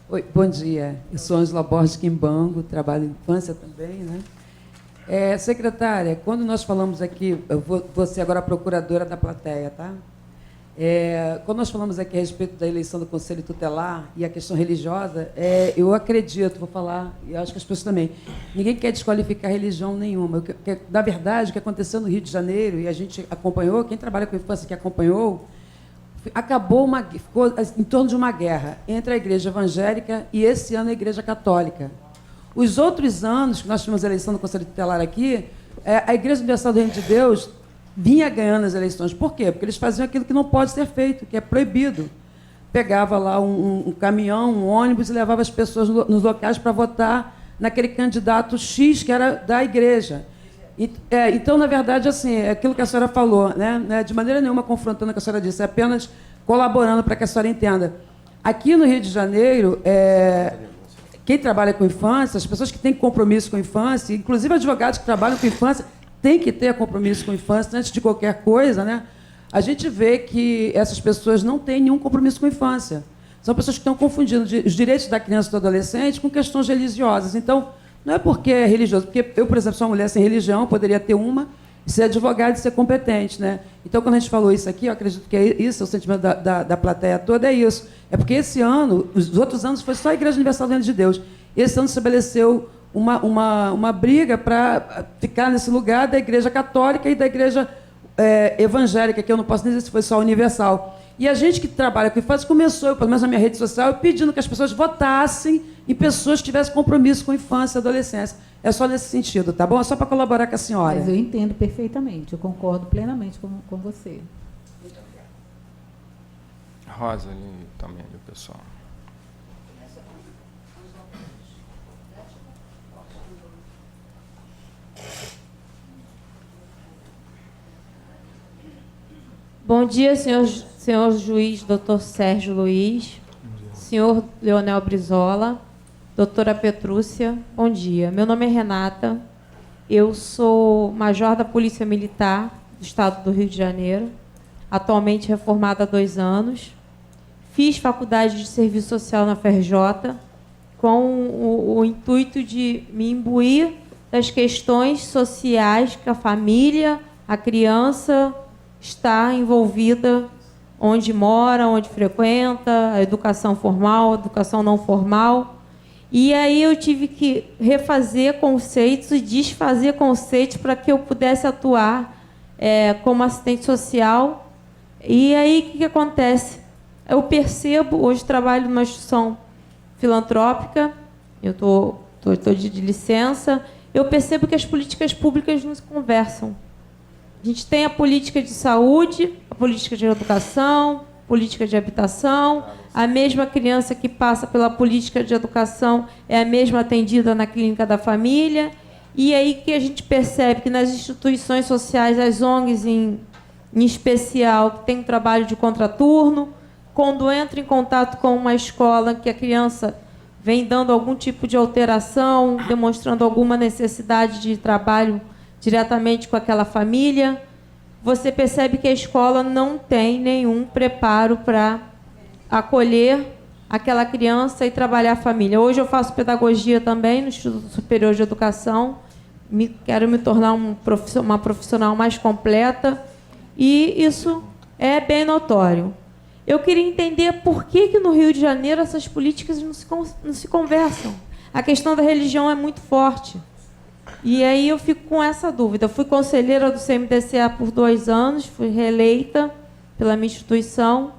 Oi, bom dia. Eu sou Ângela Borges Quimbango, trabalho em infância também, né? Secretária, quando nós falamos aqui, eu vou ser agora a procuradora da plateia, tá? Quando nós falamos aqui a respeito da eleição do Conselho Tutelar e a questão religiosa, eu acredito, vou falar, e acho que as pessoas também, ninguém quer desqualificar religião nenhuma. Na verdade, o que aconteceu no Rio de Janeiro, e a gente acompanhou, quem trabalha com infância que acompanhou, ficou em torno de uma guerra entre a igreja evangélica e, esse ano, a igreja católica. Os outros anos que nós tivemos a eleição do Conselho Tutelar aqui, a Igreja Universal do Reino de Deus vinha ganhando as eleições. Por quê? Porque eles faziam aquilo que não pode ser feito, que é proibido. Pegava lá um caminhão, um ônibus e levava as pessoas nos locais para votar naquele candidato X que era da igreja. Então, na verdade, assim, é aquilo que a senhora falou, né? De maneira nenhuma confrontando o que a senhora disse, é apenas colaborando para que a senhora entenda. Aqui no Rio de Janeiro, quem trabalha com infância, as pessoas que têm compromisso com a infância, inclusive advogados que trabalham com infância, têm que ter compromisso com a infância antes de qualquer coisa, né? A gente vê que essas pessoas não têm nenhum compromisso com a infância. São pessoas que estão confundindo os direitos da criança e do adolescente com questões religiosas. Então, não é porque é religioso, porque eu, por exemplo, sou uma mulher sem religião, poderia ter uma, e ser advogada e ser competente, né? Então, quando a gente falou isso aqui, eu acredito que é isso, o sentimento da plateia toda é isso. É porque esse ano, os outros anos, foi só a Igreja Universal do Reino de Deus. Esse ano se estabeleceu uma briga para ficar nesse lugar da Igreja Católica e da Igreja evangélica, que eu não posso dizer se foi só universal. E a gente que trabalha com infância começou, pelo menos na minha rede social, pedindo que as pessoas votassem em pessoas que tivessem compromisso com infância e adolescência. É só nesse sentido, tá bom? É só para colaborar com a senhora. Mas eu entendo perfeitamente, eu concordo plenamente com você. Rosa ali também, o pessoal. Bom dia, senhor juiz, doutor Sérgio Luiz, senhor Leonel Brizola, doutora Petrúcia, bom dia. Meu nome é Renata, eu sou major da Polícia Militar do Estado do Rio de Janeiro, atualmente reformada há 2 anos. Fiz faculdade de Serviço Social na FRJ com o intuito de me imbuir das questões sociais que a família, a criança está envolvida, onde mora, onde frequenta, a educação formal, a educação não formal. E aí eu tive que refazer conceitos e desfazer conceitos para que eu pudesse atuar como assistente social. E aí o que acontece? Eu percebo, hoje trabalho numa instituição filantrópica, eu estou de licença, eu percebo que as políticas públicas não se conversam. A gente tem a política de saúde, a política de educação, política de habitação. A mesma criança que passa pela política de educação é a mesma atendida na clínica da família. E aí que a gente percebe que nas instituições sociais, as ONGs em especial, que tem um trabalho de contraturno, quando entra em contato com uma escola que a criança vem dando algum tipo de alteração, demonstrando alguma necessidade de trabalho diretamente com aquela família, você percebe que a escola não tem nenhum preparo para acolher aquela criança e trabalhar a família. Hoje eu faço pedagogia também no Instituto Superior de Educação, quero me tornar uma profissional mais completa, e isso é bem notório. Eu queria entender por que no Rio de Janeiro essas políticas não se conversam. A questão da religião é muito forte. E aí eu fico com essa dúvida. Fui conselheira do CMDCA por 2 anos, fui reeleita pela minha instituição,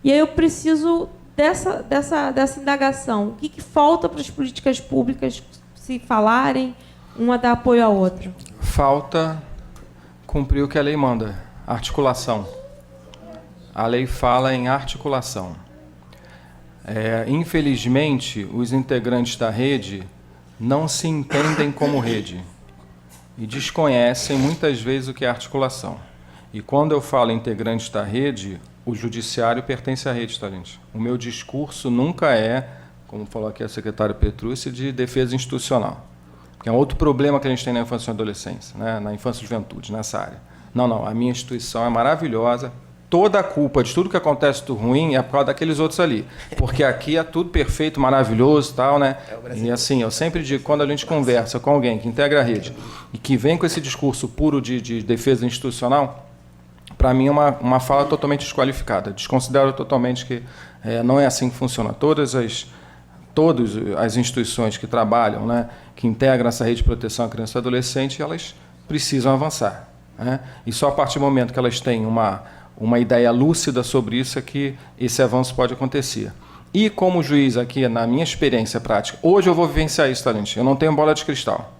e aí eu preciso dessa indagação. O que falta para as políticas públicas se falarem, uma dar apoio à outra? Falta cumprir o que a lei manda, articulação. A lei fala em articulação. Infelizmente, os integrantes da rede não se entendem como rede e desconhecem muitas vezes o que é articulação. E quando eu falo integrantes da rede, o judiciário pertence à rede, tá, gente? O meu discurso nunca é, como falou aqui a secretária Petrúcia, de defesa institucional. Que é um outro problema que a gente tem na infância e adolescência, né? Na infância e juventude, nessa área. Não, a minha instituição é maravilhosa. Toda a culpa de tudo que acontece do ruim é por causa daqueles outros ali. Porque aqui é tudo perfeito, maravilhoso e tal, né? E assim, eu sempre digo, quando a gente conversa com alguém que integra a rede e que vem com esse discurso puro de defesa institucional, para mim é uma fala totalmente desqualificada. Desconsidero totalmente que não é assim que funciona. Todas as instituições que trabalham, né, que integram essa rede de proteção à criança e adolescente, elas precisam avançar, né? E só a partir do momento que elas têm uma ideia lúcida sobre isso é que esse avanço pode acontecer. E como juiz aqui, na minha experiência prática, hoje eu vou vivenciar isso, tá, gente? Eu não tenho bola de cristal.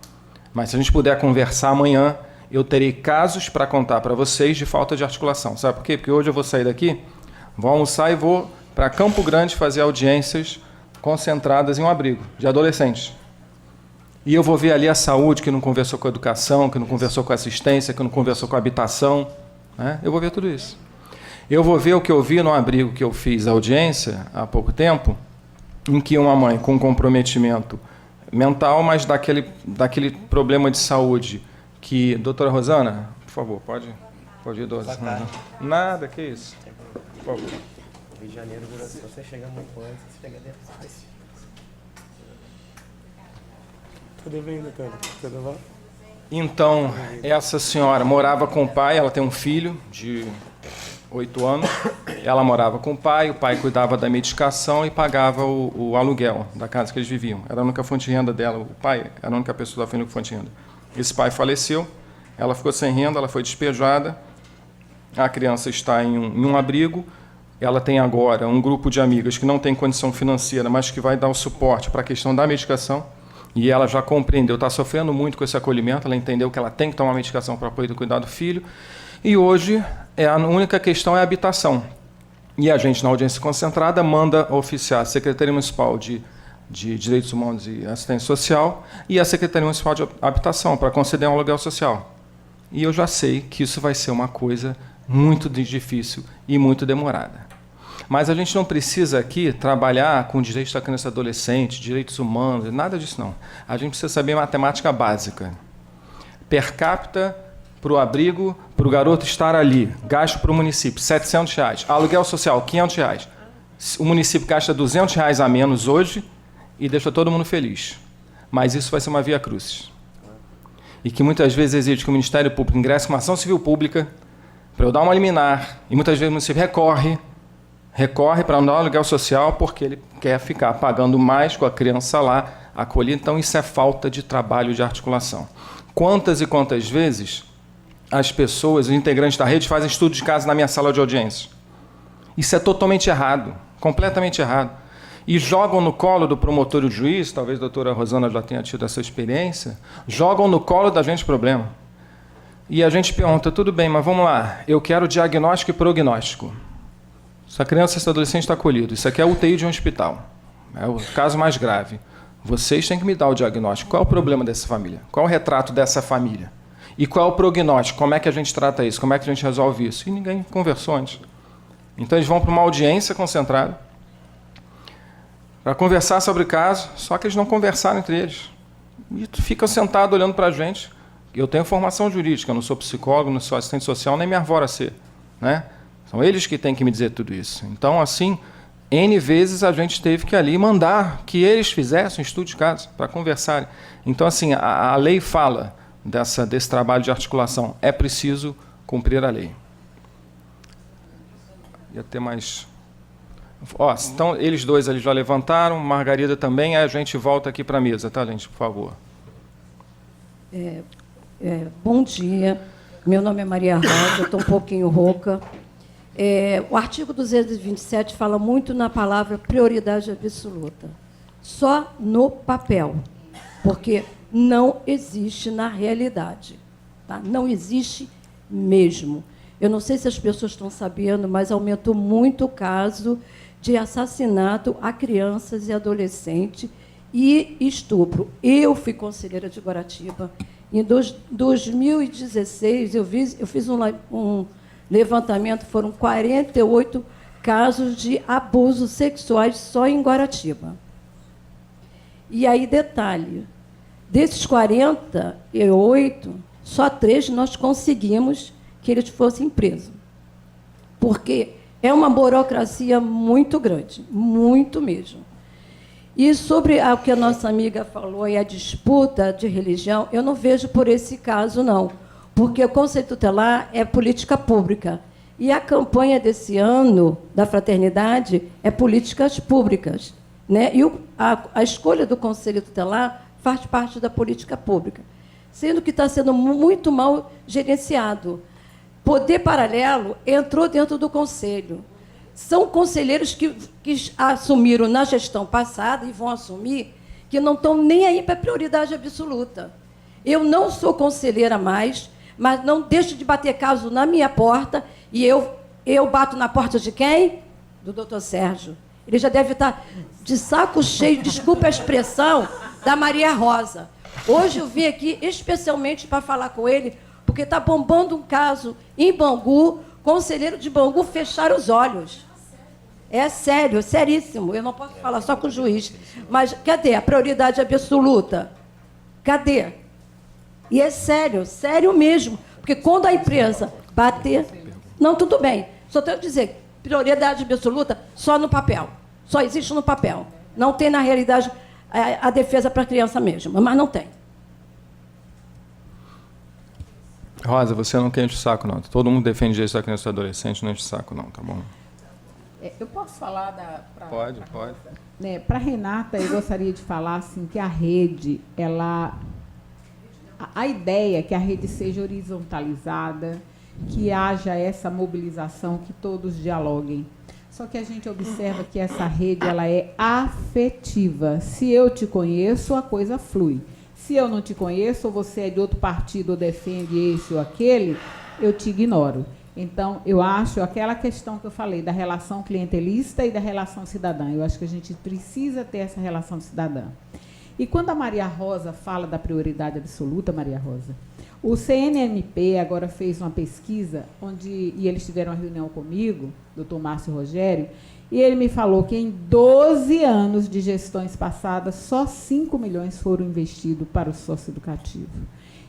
Mas se a gente puder conversar amanhã, eu terei casos para contar para vocês de falta de articulação. Sabe por quê? Porque hoje eu vou sair daqui, vou almoçar e vou para Campo Grande fazer audiências concentradas em um abrigo de adolescentes. E eu vou ver ali a saúde, que não conversou com a educação, que não conversou com a assistência, que não conversou com a habitação, né? Eu vou ver tudo isso. Eu vou ver o que eu vi no abrigo que eu fiz audiência há pouco tempo, em que uma mãe com comprometimento mental, mas daquele problema de saúde que... Doutora Rosana, por favor, pode ir, doutora. Nada, que isso. Por favor. Rio de Janeiro, se você chega muito antes, você chega depois. Tudo bem, doutora? Tudo bom? Então, essa senhora morava com o pai, ela tem um filho de 8 anos, ela morava com o pai cuidava da medicação e pagava o aluguel da casa que eles viviam. Era a única fonte de renda dela, o pai era a única pessoa da família com fonte de renda. Esse pai faleceu, ela ficou sem renda, ela foi despejada, a criança está em um abrigo, ela tem agora um grupo de amigas que não tem condição financeira, mas que vai dar o suporte para a questão da medicação, e ela já compreendeu, está sofrendo muito com esse acolhimento, ela entendeu que ela tem que tomar medicação para poder cuidar do filho, e hoje a única questão é a habitação. E a gente, na audiência concentrada, manda oficiar a Secretaria Municipal de Direitos Humanos e Assistência Social e a Secretaria Municipal de Habitação para conceder um aluguel social. E eu já sei que isso vai ser uma coisa muito difícil e muito demorada. Mas a gente não precisa aqui trabalhar com direitos da criança e adolescente, direitos humanos, nada disso não. A gente precisa saber matemática básica. Per capita, para o abrigo, para o garoto estar ali, gasto para o município, R$700. Aluguel social, R$500. O município gasta R$200 a menos hoje e deixa todo mundo feliz. Mas isso vai ser uma via crucis. E que muitas vezes exige que o Ministério Público ingresse com uma ação civil pública para eu dar uma liminar, e muitas vezes o município recorre para não dar um aluguel social porque ele quer ficar pagando mais com a criança lá acolhida. Então, isso é falta de trabalho de articulação. Quantas e quantas vezes as pessoas, os integrantes da rede, fazem estudo de caso na minha sala de audiência? Isso é totalmente errado, completamente errado. E jogam no colo do promotor e do juiz, talvez a doutora Rosana já tenha tido essa experiência, jogam no colo da gente o problema. E a gente pergunta, tudo bem, mas vamos lá, eu quero diagnóstico e prognóstico. Essa criança, esse adolescente está acolhido, isso aqui é UTI de um hospital, é o caso mais grave. Vocês têm que me dar o diagnóstico. Qual é o problema dessa família? Qual é o retrato dessa família? E qual é o prognóstico? Como é que a gente trata isso? Como é que a gente resolve isso? E ninguém conversou antes. Então eles vão para uma audiência concentrada para conversar sobre o caso, só que eles não conversaram entre eles. E ficam sentados olhando para a gente. Eu tenho formação jurídica, eu não sou psicólogo, não sou assistente social, nem me arvoro a ser, né? São eles que têm que me dizer tudo isso. Então, assim, N vezes a gente teve que ali mandar que eles fizessem um estudo de caso para conversarem. Então, assim, a lei fala desse trabalho de articulação. É preciso cumprir a lei. Ia ter mais... então, eles dois ali já levantaram, Margarida também, aí a gente volta aqui para a mesa, tá, gente? Por favor. Bom dia, meu nome é Maria Rosa, eu estou um pouquinho rouca. O artigo 227 fala muito na palavra prioridade absoluta, só no papel, porque não existe na realidade, tá? Não existe mesmo. Eu não sei se as pessoas estão sabendo, mas aumentou muito o caso de assassinato a crianças e adolescentes e estupro. Eu fui conselheira de Guaratiba. Em 2016, eu fiz levantamento, foram 48 casos de abusos sexuais só em Guaratiba. E aí, detalhe, desses 48, só 3 nós conseguimos que eles fossem presos. Porque é uma burocracia muito grande, muito mesmo. E sobre o que a nossa amiga falou, e a disputa de religião, eu não vejo por esse caso, não. Porque o Conselho Tutelar é política pública. E a campanha desse ano da fraternidade é políticas públicas, né? E a escolha do Conselho Tutelar faz parte da política pública, sendo que está sendo muito mal gerenciado. Poder Paralelo entrou dentro do Conselho. São conselheiros que assumiram na gestão passada e vão assumir, que não estão nem aí para prioridade absoluta. Eu não sou conselheira mais, mas não deixo de bater caso na minha porta, e eu bato na porta de quem? Do doutor Sérgio. Ele já deve estar de saco cheio, desculpa a expressão, da Maria Rosa. Hoje eu vim aqui especialmente para falar com ele, porque está bombando um caso em Bangu, conselheiro de Bangu fecharam os olhos. É sério, seríssimo. Eu não posso falar só com o juiz. Mas cadê a prioridade absoluta? Cadê? E é sério, sério mesmo. Porque quando a imprensa bater... Não, tudo bem. Só tenho que dizer, prioridade absoluta só no papel. Só existe no papel. Não tem, na realidade, a defesa para a criança mesmo. Mas não tem. Rosa, você não quer encher o saco, não. Todo mundo defende direito da criança e do adolescente, não enche o saco, não, tá bom? Eu posso falar Pode. Né, para Renata, eu gostaria de falar assim, que a rede, a ideia é que a rede seja horizontalizada, que haja essa mobilização, que todos dialoguem. Só que a gente observa que essa rede ela é afetiva. Se eu te conheço, a coisa flui. Se eu não te conheço, ou você é de outro partido ou defende esse ou aquele, eu te ignoro. Então, eu acho aquela questão que eu falei da relação clientelista e da relação cidadã. Eu acho que a gente precisa ter essa relação cidadã. E quando a Maria Rosa fala da prioridade absoluta, Maria Rosa, o CNMP agora fez uma pesquisa, e eles tiveram uma reunião comigo, doutor Márcio Rogério, e ele me falou que em 12 anos de gestões passadas, só 5 milhões foram investidos para o socioeducativo.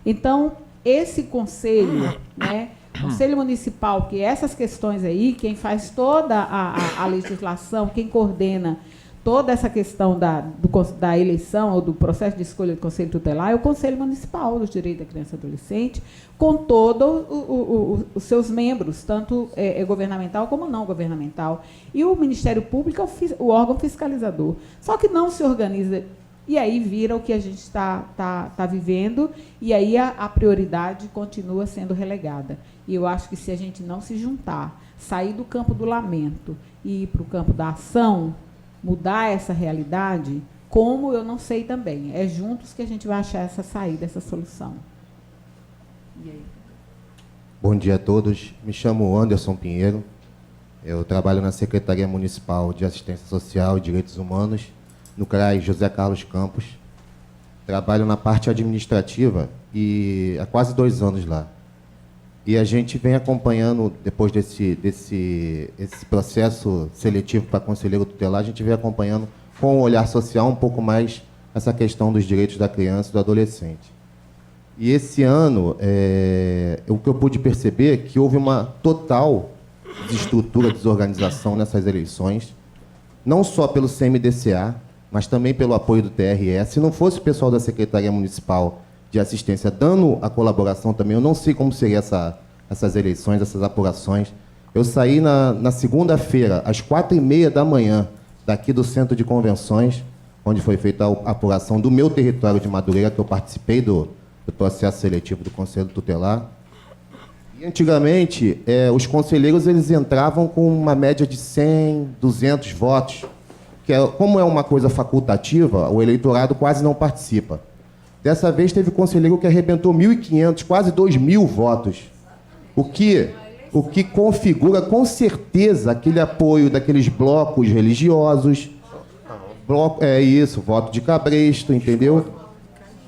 Então, esse conselho, né, Conselho Municipal, que essas questões aí, quem faz toda a legislação, quem coordena toda essa questão da eleição ou do processo de escolha do Conselho Tutelar é o Conselho Municipal dos Direitos da Criança e Adolescente, com todos os seus membros, tanto governamental como não governamental. E o Ministério Público é o órgão fiscalizador. Só que não se organiza, e aí vira o que a gente está vivendo, e aí a prioridade continua sendo relegada. E eu acho que se a gente não se juntar, sair do campo do lamento e ir para o campo da ação, mudar essa realidade, como eu não sei também. É juntos que a gente vai achar essa saída, essa solução. E aí? Bom dia a todos. Me chamo Anderson Pinheiro. Eu trabalho na Secretaria Municipal de Assistência Social e Direitos Humanos, no CRAS José Carlos Campos. Trabalho na parte administrativa e há quase 2 anos lá. E a gente vem acompanhando, depois desse processo seletivo para conselheiro tutelar, a gente vem acompanhando com o olhar social um pouco mais essa questão dos direitos da criança e do adolescente. E esse ano, o que eu pude perceber é que houve uma total desestrutura, desorganização nessas eleições, não só pelo CMDCA, mas também pelo apoio do TRE. Se não fosse o pessoal da Secretaria Municipal de Assistência dando a colaboração também, eu não sei como seria essas eleições, essas apurações. Eu saí na segunda-feira, às 4h30 da manhã, daqui do Centro de Convenções, onde foi feita a apuração do meu território de Madureira, que eu participei do processo seletivo do Conselho Tutelar. E, antigamente, os conselheiros eles entravam com uma média de 100, 200 votos, que como é uma coisa facultativa, o eleitorado quase não participa. Dessa vez teve conselheiro que arrebentou 1.500, quase 2.000 votos, o que configura com certeza aquele apoio daqueles blocos religiosos, voto de cabresto, entendeu?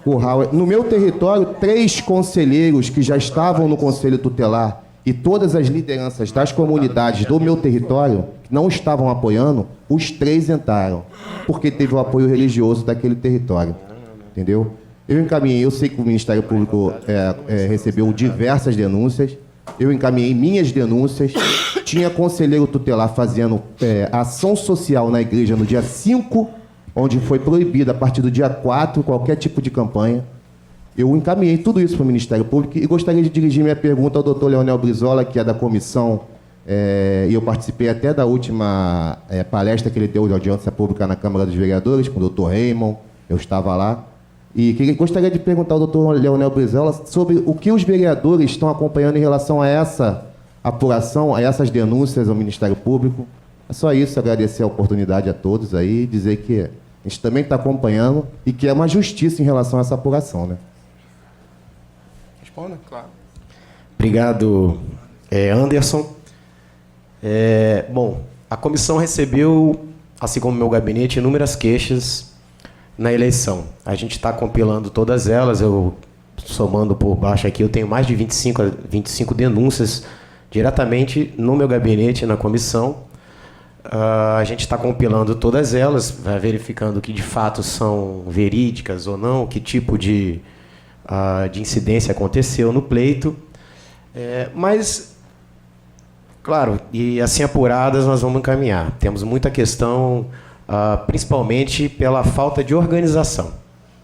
Curral. No meu território, 3 conselheiros que já estavam no Conselho Tutelar e todas as lideranças das comunidades do meu território que não estavam apoiando, os 3 entraram, porque teve o apoio religioso daquele território. Entendeu? Eu encaminhei, eu sei que o Ministério Público recebeu diversas denúncias, eu encaminhei minhas denúncias, tinha conselheiro tutelar fazendo ação social na igreja no dia 5, onde foi proibida a partir do dia 4 qualquer tipo de campanha. Eu encaminhei tudo isso para o Ministério Público e gostaria de dirigir minha pergunta ao doutor Leonel Brizola, que é da comissão, e eu participei até da última palestra que ele deu de audiência pública na Câmara dos Vereadores, com o doutor Raymond, eu estava lá. E gostaria de perguntar ao doutor Leonel Brizola sobre o que os vereadores estão acompanhando em relação a essa apuração, a essas denúncias ao Ministério Público. É só isso, agradecer a oportunidade a todos aí e dizer que a gente também está acompanhando e que é uma justiça em relação a essa apuração, né? Responda? Claro. Obrigado, Anderson. Bom, a comissão recebeu, assim como o meu gabinete, inúmeras queixas na eleição. A gente está compilando todas elas, eu somando por baixo aqui, eu tenho mais de 25 denúncias diretamente no meu gabinete, na comissão. A gente está compilando todas elas, vai verificando que de fato são verídicas ou não, que tipo de incidência aconteceu no pleito. Mas, claro, e assim apuradas nós vamos encaminhar. Temos muita questão, principalmente pela falta de organização,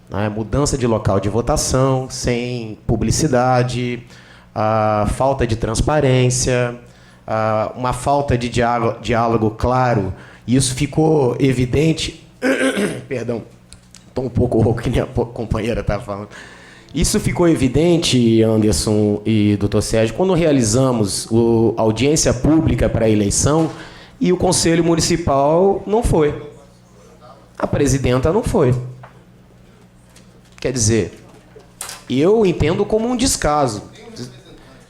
né? Mudança de local de votação, sem publicidade, falta de transparência, uma falta de diálogo claro. E isso ficou evidente... Perdão, estou um pouco rouco, que nem a companheira estava falando. Isso ficou evidente, Anderson e doutor Sérgio, quando realizamos a audiência pública para a eleição e o Conselho Municipal não foi. A presidenta não foi. Quer dizer, eu entendo como um descaso.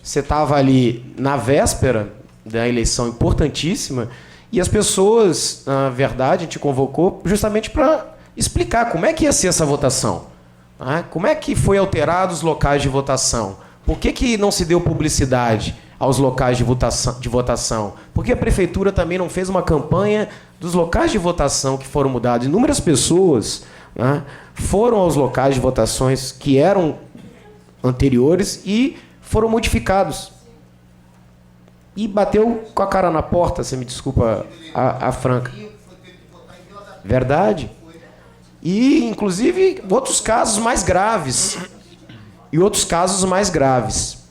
Você estava ali na véspera da eleição importantíssima e as pessoas, na verdade, te convocou justamente para explicar como é que ia ser essa votação. Como é que foi alterados os locais de votação? Por que não se deu publicidade aos locais de votação? Porque a prefeitura também não fez uma campanha dos locais de votação que foram mudados. Inúmeras pessoas, né, foram aos locais de votações que eram anteriores e foram modificados. E bateu com a cara na porta, você me desculpa a franca. Verdade. E, inclusive, outros casos mais graves. E outros casos mais graves.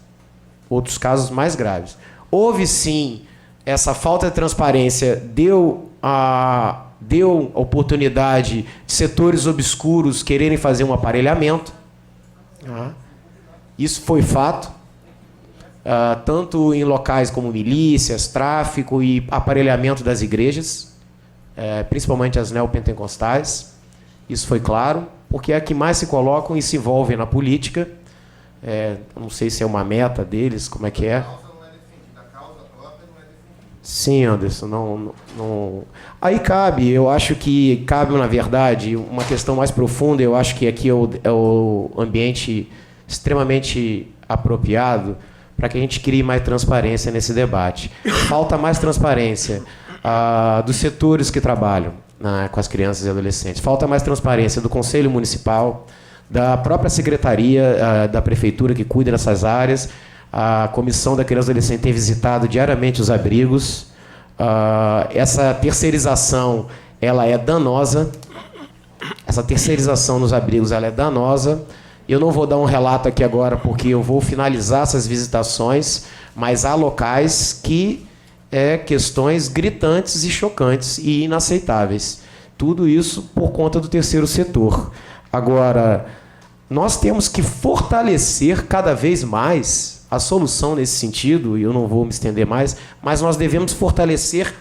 Outros casos mais graves. Houve, sim, essa falta de transparência deu a oportunidade de setores obscuros quererem fazer um aparelhamento. Isso foi fato. Tanto em locais como milícias, tráfico e aparelhamento das igrejas, principalmente as neopentecostais. Isso foi claro, porque é a que mais se colocam e se envolvem na política. Não sei se é uma meta deles, como é que é. Sim, Anderson, não. Aí eu acho que cabe, na verdade, uma questão mais profunda. Eu acho que aqui é o ambiente extremamente apropriado para que a gente crie mais transparência nesse debate. Falta mais transparência dos setores que trabalham com as crianças e adolescentes. Falta mais transparência do Conselho Municipal, da própria Secretaria da Prefeitura que cuida dessas áreas. A Comissão da Criança e Adolescente tem visitado diariamente os abrigos. Essa terceirização, ela é danosa. Essa terceirização nos abrigos, ela é danosa. Eu não vou dar um relato aqui agora, porque eu vou finalizar essas visitações, mas há locais que questões gritantes e chocantes e inaceitáveis. Tudo isso por conta do terceiro setor. Agora, nós temos que fortalecer cada vez mais a solução nesse sentido, e eu não vou me estender mais, mas nós devemos fortalecer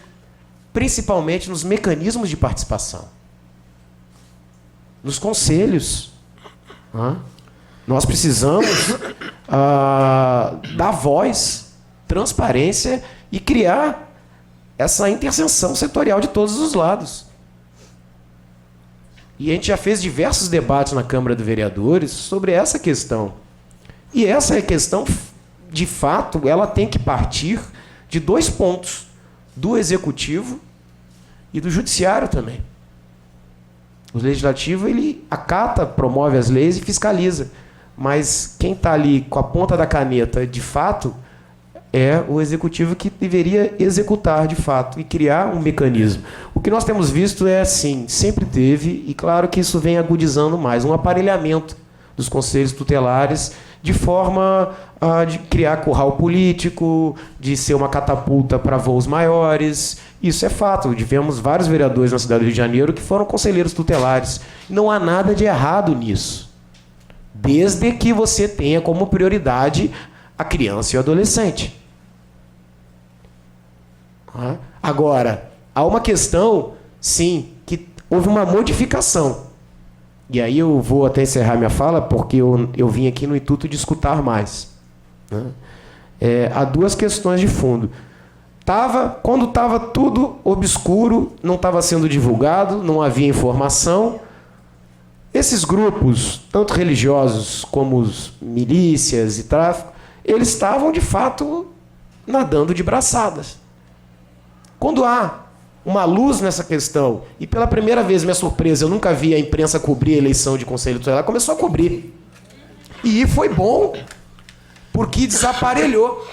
principalmente nos mecanismos de participação. Nos conselhos. Nós precisamos dar voz, transparência e criar essa interseção setorial de todos os lados. E a gente já fez diversos debates na Câmara de Vereadores sobre essa questão. E essa é a questão de fato, ela tem que partir de 2 pontos: do executivo e do judiciário também. O legislativo, ele acata, promove as leis e fiscaliza. Mas quem está ali com a ponta da caneta, de fato, é o executivo, que deveria executar de fato e criar um mecanismo. O que nós temos visto é assim, sempre teve, e claro que isso vem agudizando mais, um aparelhamento dos conselhos tutelares, de forma de criar curral político, de ser uma catapulta para voos maiores. Isso é fato. Tivemos vários vereadores na cidade do Rio de Janeiro que foram conselheiros tutelares. Não há nada de errado nisso, desde que você tenha como prioridade a criança e o adolescente. Agora, há uma questão, sim, que houve uma modificação. E aí eu vou até encerrar minha fala, porque eu vim aqui no intuito de escutar mais. Há 2 questões de fundo. Quando estava tudo obscuro, não estava sendo divulgado, não havia informação, esses grupos, tanto religiosos como os milícias e tráfico, eles estavam, de fato, nadando de braçadas. Quando há uma luz nessa questão, e pela primeira vez, minha surpresa, eu nunca vi a imprensa cobrir a eleição de conselho tutelar, começou a cobrir. E foi bom, porque desaparelhou.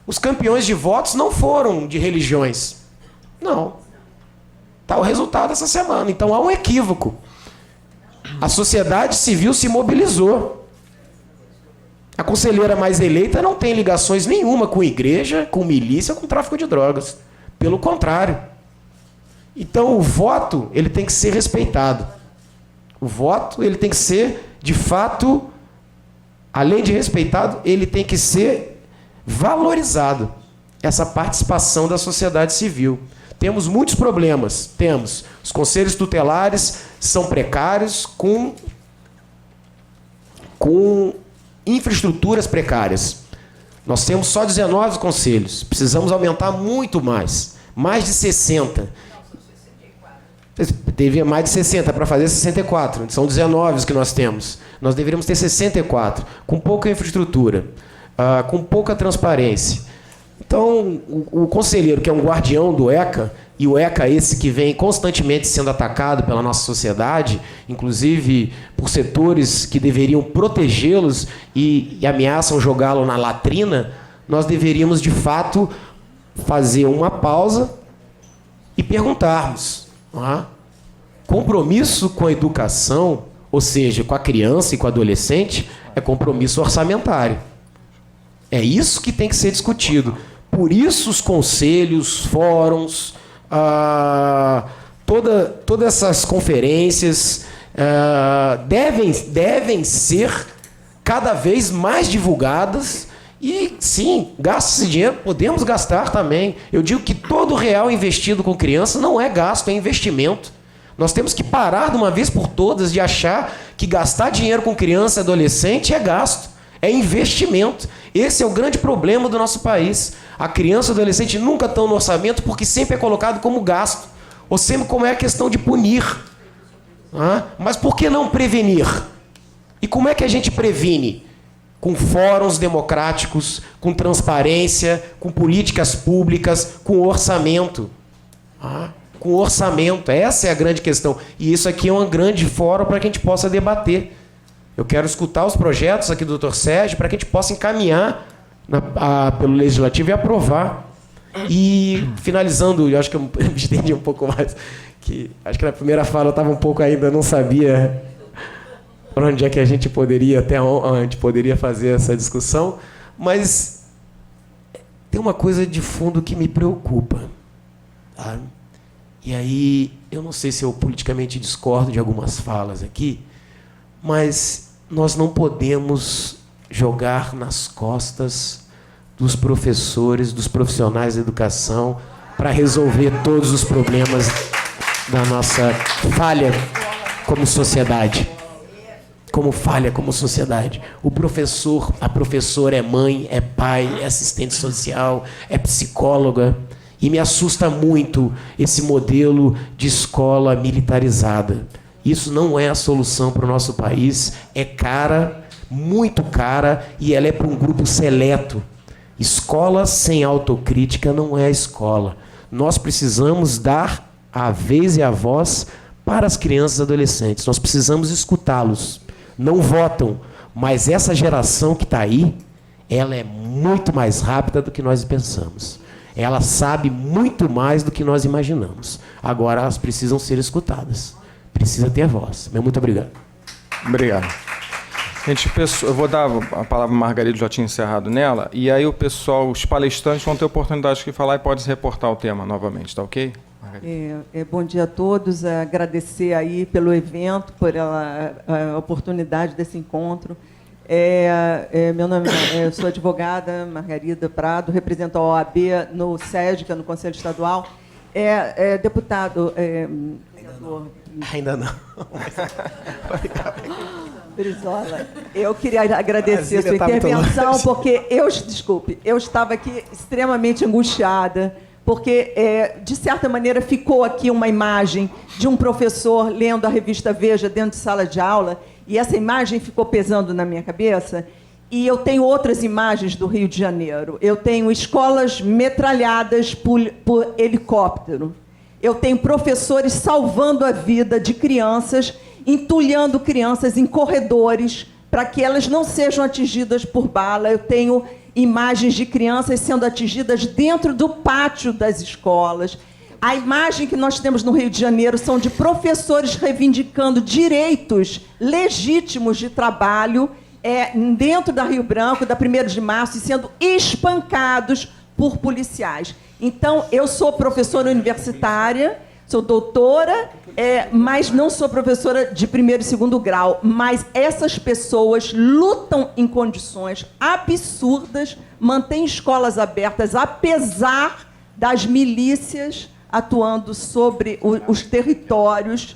Os campeões de votos não foram de religiões. Não. Está o resultado essa semana. Então há um equívoco. A sociedade civil se mobilizou. A conselheira mais eleita não tem ligações nenhuma com igreja, com milícia, com tráfico de drogas. Pelo contrário. Então o voto, ele tem que ser respeitado. O voto, ele tem que ser, de fato, além de respeitado, ele tem que ser valorizado. Essa participação da sociedade civil. Temos muitos problemas. Temos. Os conselhos tutelares são precários, com infraestruturas precárias. Nós temos só 19 conselhos. Precisamos aumentar muito mais. Mais de 60. Teve mais de 60 para fazer 64. São 19 os que nós temos. Nós deveríamos ter 64. Com pouca infraestrutura. Com pouca transparência. Então, o conselheiro, que é um guardião do ECA, e o ECA esse que vem constantemente sendo atacado pela nossa sociedade, inclusive por setores que deveriam protegê-los e ameaçam jogá-lo na latrina, nós deveríamos, de fato, fazer uma pausa e perguntarmos: compromisso com a educação, ou seja, com a criança e com o adolescente, é compromisso orçamentário. É isso que tem que ser discutido. Por isso os conselhos, fóruns, todas essas conferências devem ser cada vez mais divulgadas. E sim, gasta esse dinheiro, podemos gastar também. Eu digo que todo real investido com criança não é gasto, é investimento. Nós temos que parar de uma vez por todas de achar que gastar dinheiro com criança e adolescente é gasto, é investimento. Esse é o grande problema do nosso país. A criança e o adolescente nunca estão no orçamento porque sempre é colocado como gasto, ou sempre como é a questão de punir. Mas por que não prevenir? E como é que a gente previne? Com fóruns democráticos, com transparência, com políticas públicas, com orçamento. Com orçamento, essa é a grande questão. E isso aqui é um grande fórum para que a gente possa debater. Eu quero escutar os projetos aqui do Dr. Sérgio para que a gente possa encaminhar pelo Legislativo e aprovar. E, finalizando, eu acho que eu me estendi um pouco mais, acho que na primeira fala eu estava um pouco ainda, não sabia por onde é que a gente poderia, até onde a gente poderia fazer essa discussão, mas tem uma coisa de fundo que me preocupa. Tá? E aí, eu não sei se eu politicamente discordo de algumas falas aqui, mas nós não podemos jogar nas costas dos professores, dos profissionais da educação, para resolver todos os problemas da nossa falha como sociedade. Como falha como sociedade. O professor, a professora é mãe, é pai, é assistente social, é psicóloga. E me assusta muito esse modelo de escola militarizada. Isso não é a solução para o nosso país. É cara, muito cara e ela é para um grupo seleto. Escola sem autocrítica não é escola. Nós precisamos dar a vez e a voz para as crianças e adolescentes. Nós precisamos escutá-los. Não votam, mas essa geração que está aí, ela é muito mais rápida do que nós pensamos. Ela sabe muito mais do que nós imaginamos. Agora elas precisam ser escutadas. Precisa ter voz. Muito obrigado. Obrigado. Gente, eu vou dar a palavra à Margarida, já tinha encerrado nela, e aí o pessoal, os palestrantes vão ter oportunidade de falar e pode se reportar o tema novamente, tá ok? Bom dia a todos, agradecer aí pelo evento, por a oportunidade desse encontro. Meu nome eu sou advogada Margarida Prado, represento a OAB no SEDCA, no Conselho Estadual. Deputado... Ainda não. Brizola, eu queria agradecer a sua intervenção, porque eu estava aqui extremamente angustiada, porque, de certa maneira, ficou aqui uma imagem de um professor lendo a revista Veja dentro de sala de aula, e essa imagem ficou pesando na minha cabeça, e eu tenho outras imagens do Rio de Janeiro. Eu tenho escolas metralhadas por helicóptero. Eu tenho professores salvando a vida de crianças, entulhando crianças em corredores para que elas não sejam atingidas por bala. Eu tenho imagens de crianças sendo atingidas dentro do pátio das escolas. A imagem que nós temos no Rio de Janeiro são de professores reivindicando direitos legítimos de trabalho dentro da Rio Branco, da 1º de março, e sendo espancados por policiais. Então, eu sou professora universitária, sou doutora, mas não sou professora de 1º e 2º grau. Mas essas pessoas lutam em condições absurdas, mantêm escolas abertas, apesar das milícias atuando sobre os territórios,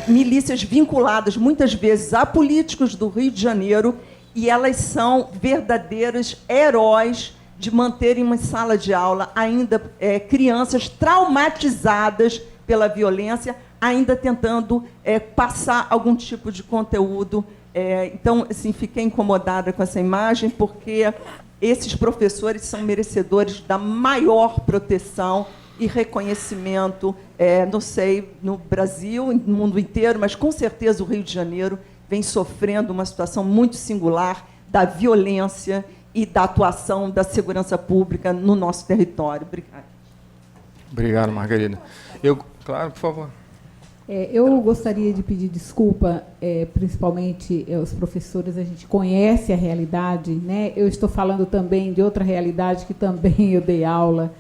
milícias vinculadas muitas vezes a políticos do Rio de Janeiro, e elas são verdadeiros heróis de manterem uma sala de aula ainda crianças traumatizadas pela violência, ainda tentando passar algum tipo de conteúdo. Então, assim, fiquei incomodada com essa imagem, porque esses professores são merecedores da maior proteção e reconhecimento, não sei, no Brasil, no mundo inteiro, mas com certeza o Rio de Janeiro vem sofrendo uma situação muito singular da violência e da atuação da segurança pública no nosso território. Obrigada. Obrigado, Margarida. Claro, por favor. Eu gostaria de pedir desculpa, principalmente os professores, a gente conhece a realidade, né? Eu estou falando também de outra realidade que também eu dei aula,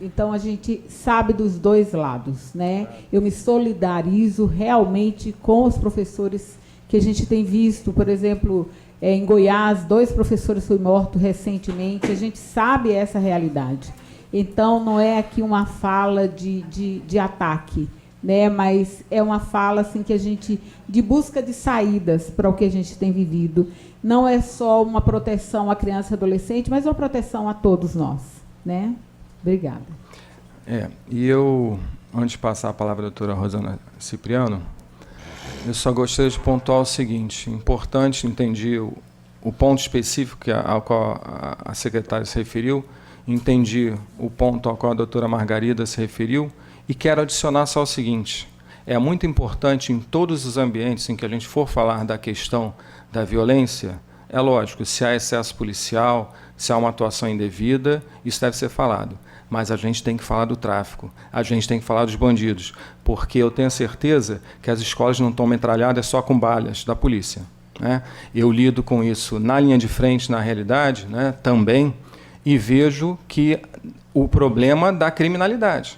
então a gente sabe dos dois lados, né? Eu me solidarizo realmente com os professores que a gente tem visto, por exemplo, em Goiás, 2 professores foram mortos recentemente, a gente sabe essa realidade. Então, não é aqui uma fala de ataque, né? Mas é uma fala assim, que a gente, de busca de saídas para o que a gente tem vivido. Não é só uma proteção à criança e adolescente, mas uma proteção a todos nós, né? Obrigada. E eu, antes de passar a palavra à doutora Rosana Cipriano, eu só gostaria de pontuar o seguinte: importante, entendi o ponto específico ao qual a secretária se referiu, entendi o ponto ao qual a doutora Margarida se referiu, e quero adicionar só o seguinte: é muito importante em todos os ambientes em que a gente for falar da questão da violência, é lógico, se há excesso policial, se há uma atuação indevida, isso deve ser falado. Mas a gente tem que falar do tráfico, a gente tem que falar dos bandidos, porque eu tenho certeza que as escolas não estão metralhadas só com balas da polícia, né? Eu lido com isso na linha de frente, na realidade, né, também, e vejo que o problema da criminalidade.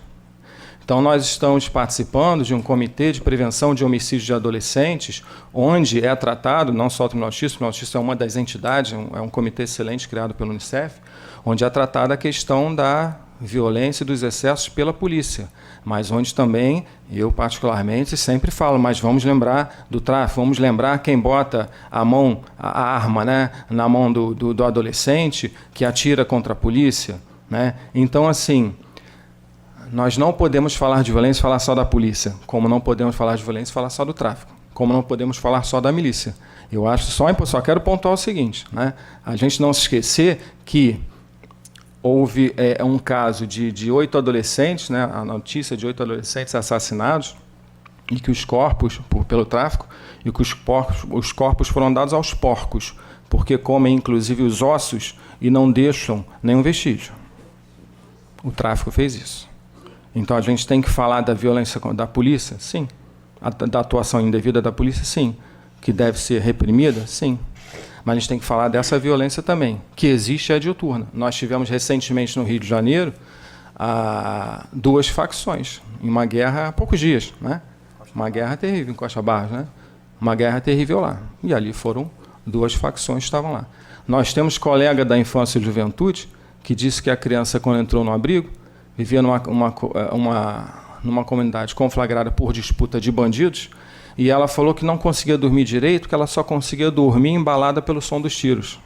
Então, nós estamos participando de um comitê de prevenção de homicídios de adolescentes, onde é tratado, não só o Tribunal de Justiça é uma das entidades, é um comitê excelente criado pelo Unicef, onde é tratada a questão da violência e dos excessos pela polícia, mas onde também, eu particularmente, sempre falo, mas vamos lembrar do tráfico, vamos lembrar quem bota a arma, né, na mão do adolescente, que atira contra a polícia, né? Então, assim, nós não podemos falar de violência e falar só da polícia, como não podemos falar de violência e falar só do tráfico, como não podemos falar só da milícia. Eu acho só quero pontuar o seguinte, né? A gente não se esquecer que houve um caso de 8 adolescentes, né? A notícia de 8 adolescentes assassinados, e que os corpos, pelo tráfico, e que os corpos foram dados aos porcos, porque comem inclusive os ossos e não deixam nenhum vestígio. O tráfico fez isso. Então a gente tem que falar da violência da polícia? Sim. Da atuação indevida da polícia? Sim. Que deve ser reprimida? Sim. Mas a gente tem que falar dessa violência também, que existe e é diuturna. Nós tivemos recentemente no Rio de Janeiro 2 facções, em uma guerra há poucos dias, né? Uma guerra terrível em Costa Barros, né? Uma guerra terrível lá. E ali foram 2 facções que estavam lá. Nós temos colega da infância e juventude que disse que a criança, quando entrou no abrigo, vivia numa comunidade conflagrada por disputa de bandidos, e ela falou que não conseguia dormir direito, que ela só conseguia dormir embalada pelo som dos tiros.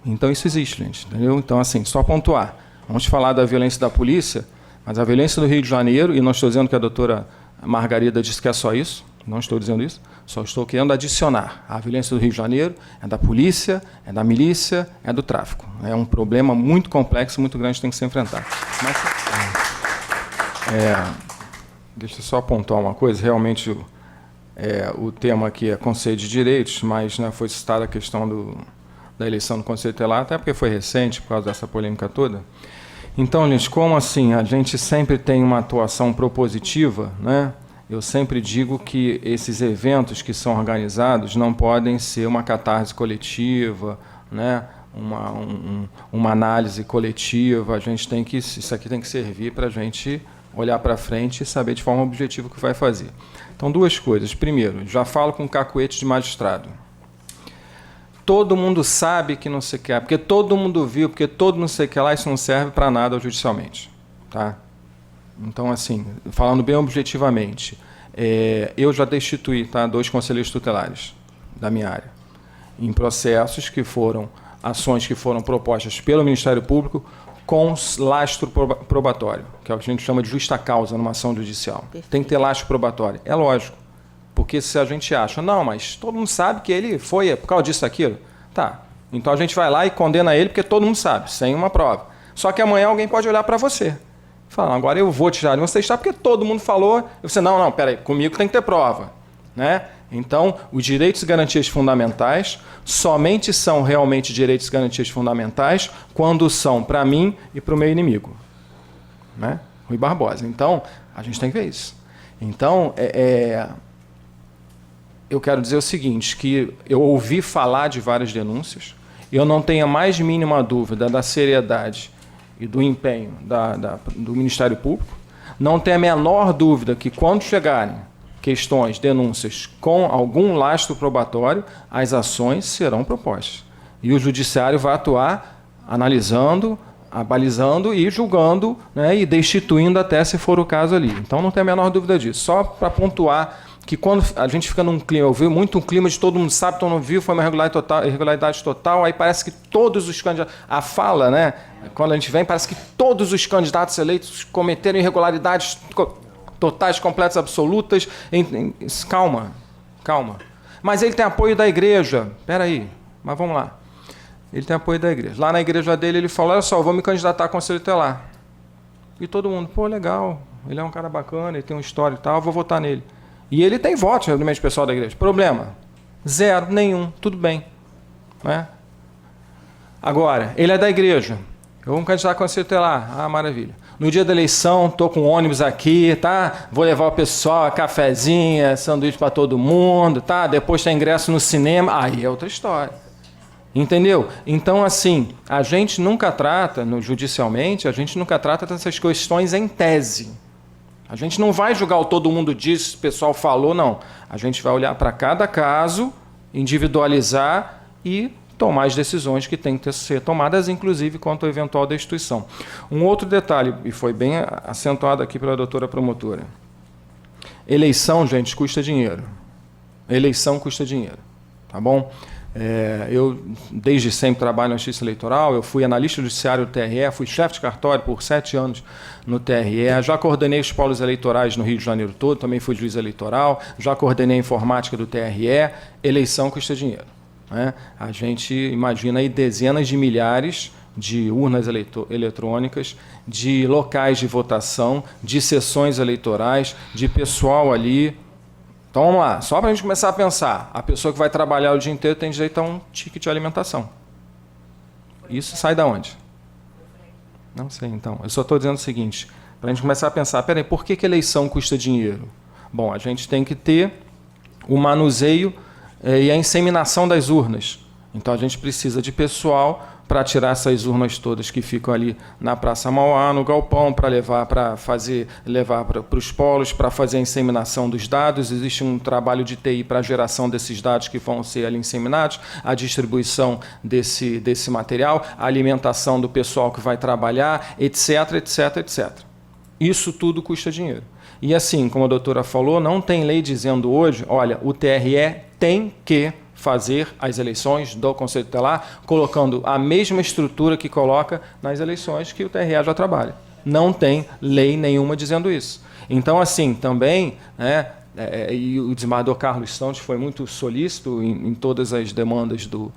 Então isso existe, gente, entendeu? Então, assim, só pontuar. Vamos falar da violência da polícia, mas a violência do Rio de Janeiro, e não estou dizendo que a doutora Margarida disse que é só isso, não estou dizendo isso, só estou querendo adicionar. A violência do Rio de Janeiro é da polícia, é da milícia, é do tráfico. É um problema muito complexo, muito grande, que tem que ser enfrentado. Mas, deixa eu só apontar uma coisa, realmente o tema aqui é Conselho de Direitos, mas, né, foi citada a questão da eleição do Conselho Tutelar, até porque foi recente, por causa dessa polêmica toda. Então, gente, como assim a gente sempre tem uma atuação propositiva, né? Eu sempre digo que esses eventos que são organizados não podem ser uma catarse coletiva, né? Uma análise coletiva. A gente tem que, isso aqui tem que servir para a gente olhar para frente e saber de forma objetiva o que vai fazer. Então, 2 coisas. Primeiro, já falo com cacuete de magistrado. Todo mundo sabe que não se quer, porque todo mundo viu, porque todo mundo se quer lá, isso não serve para nada judicialmente. Tá? Então, assim, falando bem objetivamente, eu já destituí, tá, 2 conselheiros tutelares da minha área, em processos que foram, ações que foram propostas pelo Ministério Público com lastro probatório, que é o que a gente chama de justa causa numa ação judicial. Perfeito. Tem que ter lastro probatório. É lógico. Porque se a gente acha, não, mas todo mundo sabe que ele foi por causa disso, aquilo. Tá, então a gente vai lá e condena ele porque todo mundo sabe, sem uma prova. Só que amanhã alguém pode olhar para você e falar, agora eu vou tirar de você está porque todo mundo falou. E você, não, peraí, comigo tem que ter prova. Né? Então, os direitos e garantias fundamentais somente são realmente direitos e garantias fundamentais quando são para mim e para o meu inimigo. Né? Rui Barbosa. Então, a gente tem que ver isso. Então, eu quero dizer o seguinte, que eu ouvi falar de várias denúncias, eu não tenho a mais mínima dúvida da seriedade e do empenho do Ministério Público, não tenho a menor dúvida que quando chegarem questões, denúncias com algum lastro probatório, as ações serão propostas. E o Judiciário vai atuar analisando, abalizando e julgando, né, e destituindo até se for o caso ali. Então não tem a menor dúvida disso. Só para pontuar que quando a gente fica num clima, eu vi muito um clima de todo mundo sabe, todo mundo viu, foi uma irregularidade total, aí parece que todos os candidatos, a fala, né, quando a gente vem, parece que todos os candidatos eleitos cometeram irregularidades totais, completas, absolutas. Calma. Mas ele tem apoio da igreja. Espera aí, mas vamos lá. Ele tem apoio da igreja. Lá na igreja dele, ele falou, olha só, eu vou me candidatar a conselho tutelar. E todo mundo, pô, legal, ele é um cara bacana, ele tem uma história e tal, eu vou votar nele. E ele tem votos no meio pessoal da igreja. Problema? 0, nenhum, tudo bem. Né? Agora, ele é da igreja. Eu vou me candidatar a conselho tutelar. Ah, maravilha. No dia da eleição, estou com ônibus aqui, tá? Vou levar o pessoal, cafezinha, sanduíche para todo mundo, tá? Depois tem ingresso no cinema. Aí é outra história. Entendeu? Então, assim, a gente nunca trata, judicialmente, a gente nunca trata dessas questões em tese. A gente não vai julgar o todo mundo disse, o pessoal falou, não. A gente vai olhar para cada caso, individualizar e tomar as decisões que têm que ser tomadas, inclusive quanto à eventual destituição. Um outro detalhe, e foi bem acentuado aqui pela doutora promotora. Eleição, gente, custa dinheiro. Eleição custa dinheiro. Tá bom? Eu, desde sempre, trabalho na Justiça Eleitoral. Eu fui analista judiciário do TRE, fui chefe de cartório por 7 anos no TRE. Já coordenei os polos eleitorais no Rio de Janeiro todo, também fui juiz eleitoral. Já coordenei a informática do TRE. Eleição custa dinheiro, né? A gente imagina aí dezenas de milhares de urnas eletrônicas, de locais de votação, de sessões eleitorais, de pessoal ali. Então, vamos lá, só para a gente começar a pensar, a pessoa que vai trabalhar o dia inteiro tem direito a um ticket de alimentação. Isso sai da onde? Não sei, então. Eu só estou dizendo o seguinte, para a gente começar a pensar, peraí, por que eleição custa dinheiro? Bom, a gente tem que ter o manuseio e a inseminação das urnas. Então, a gente precisa de pessoal para tirar essas urnas todas que ficam ali na Praça Mauá, no galpão, para levar para os polos, para fazer a inseminação dos dados. Existe um trabalho de TI para a geração desses dados que vão ser ali inseminados, a distribuição desse material, a alimentação do pessoal que vai trabalhar, etc, etc, etc. Isso tudo custa dinheiro. E assim, como a doutora falou, não tem lei dizendo hoje, olha, o TRE tem que fazer as eleições do Conselho Tutelar, colocando a mesma estrutura que coloca nas eleições que o TRE já trabalha. Não tem lei nenhuma dizendo isso. Então, assim, também, né, e o desembargador Carlos Santos foi muito solícito em todas as demandas do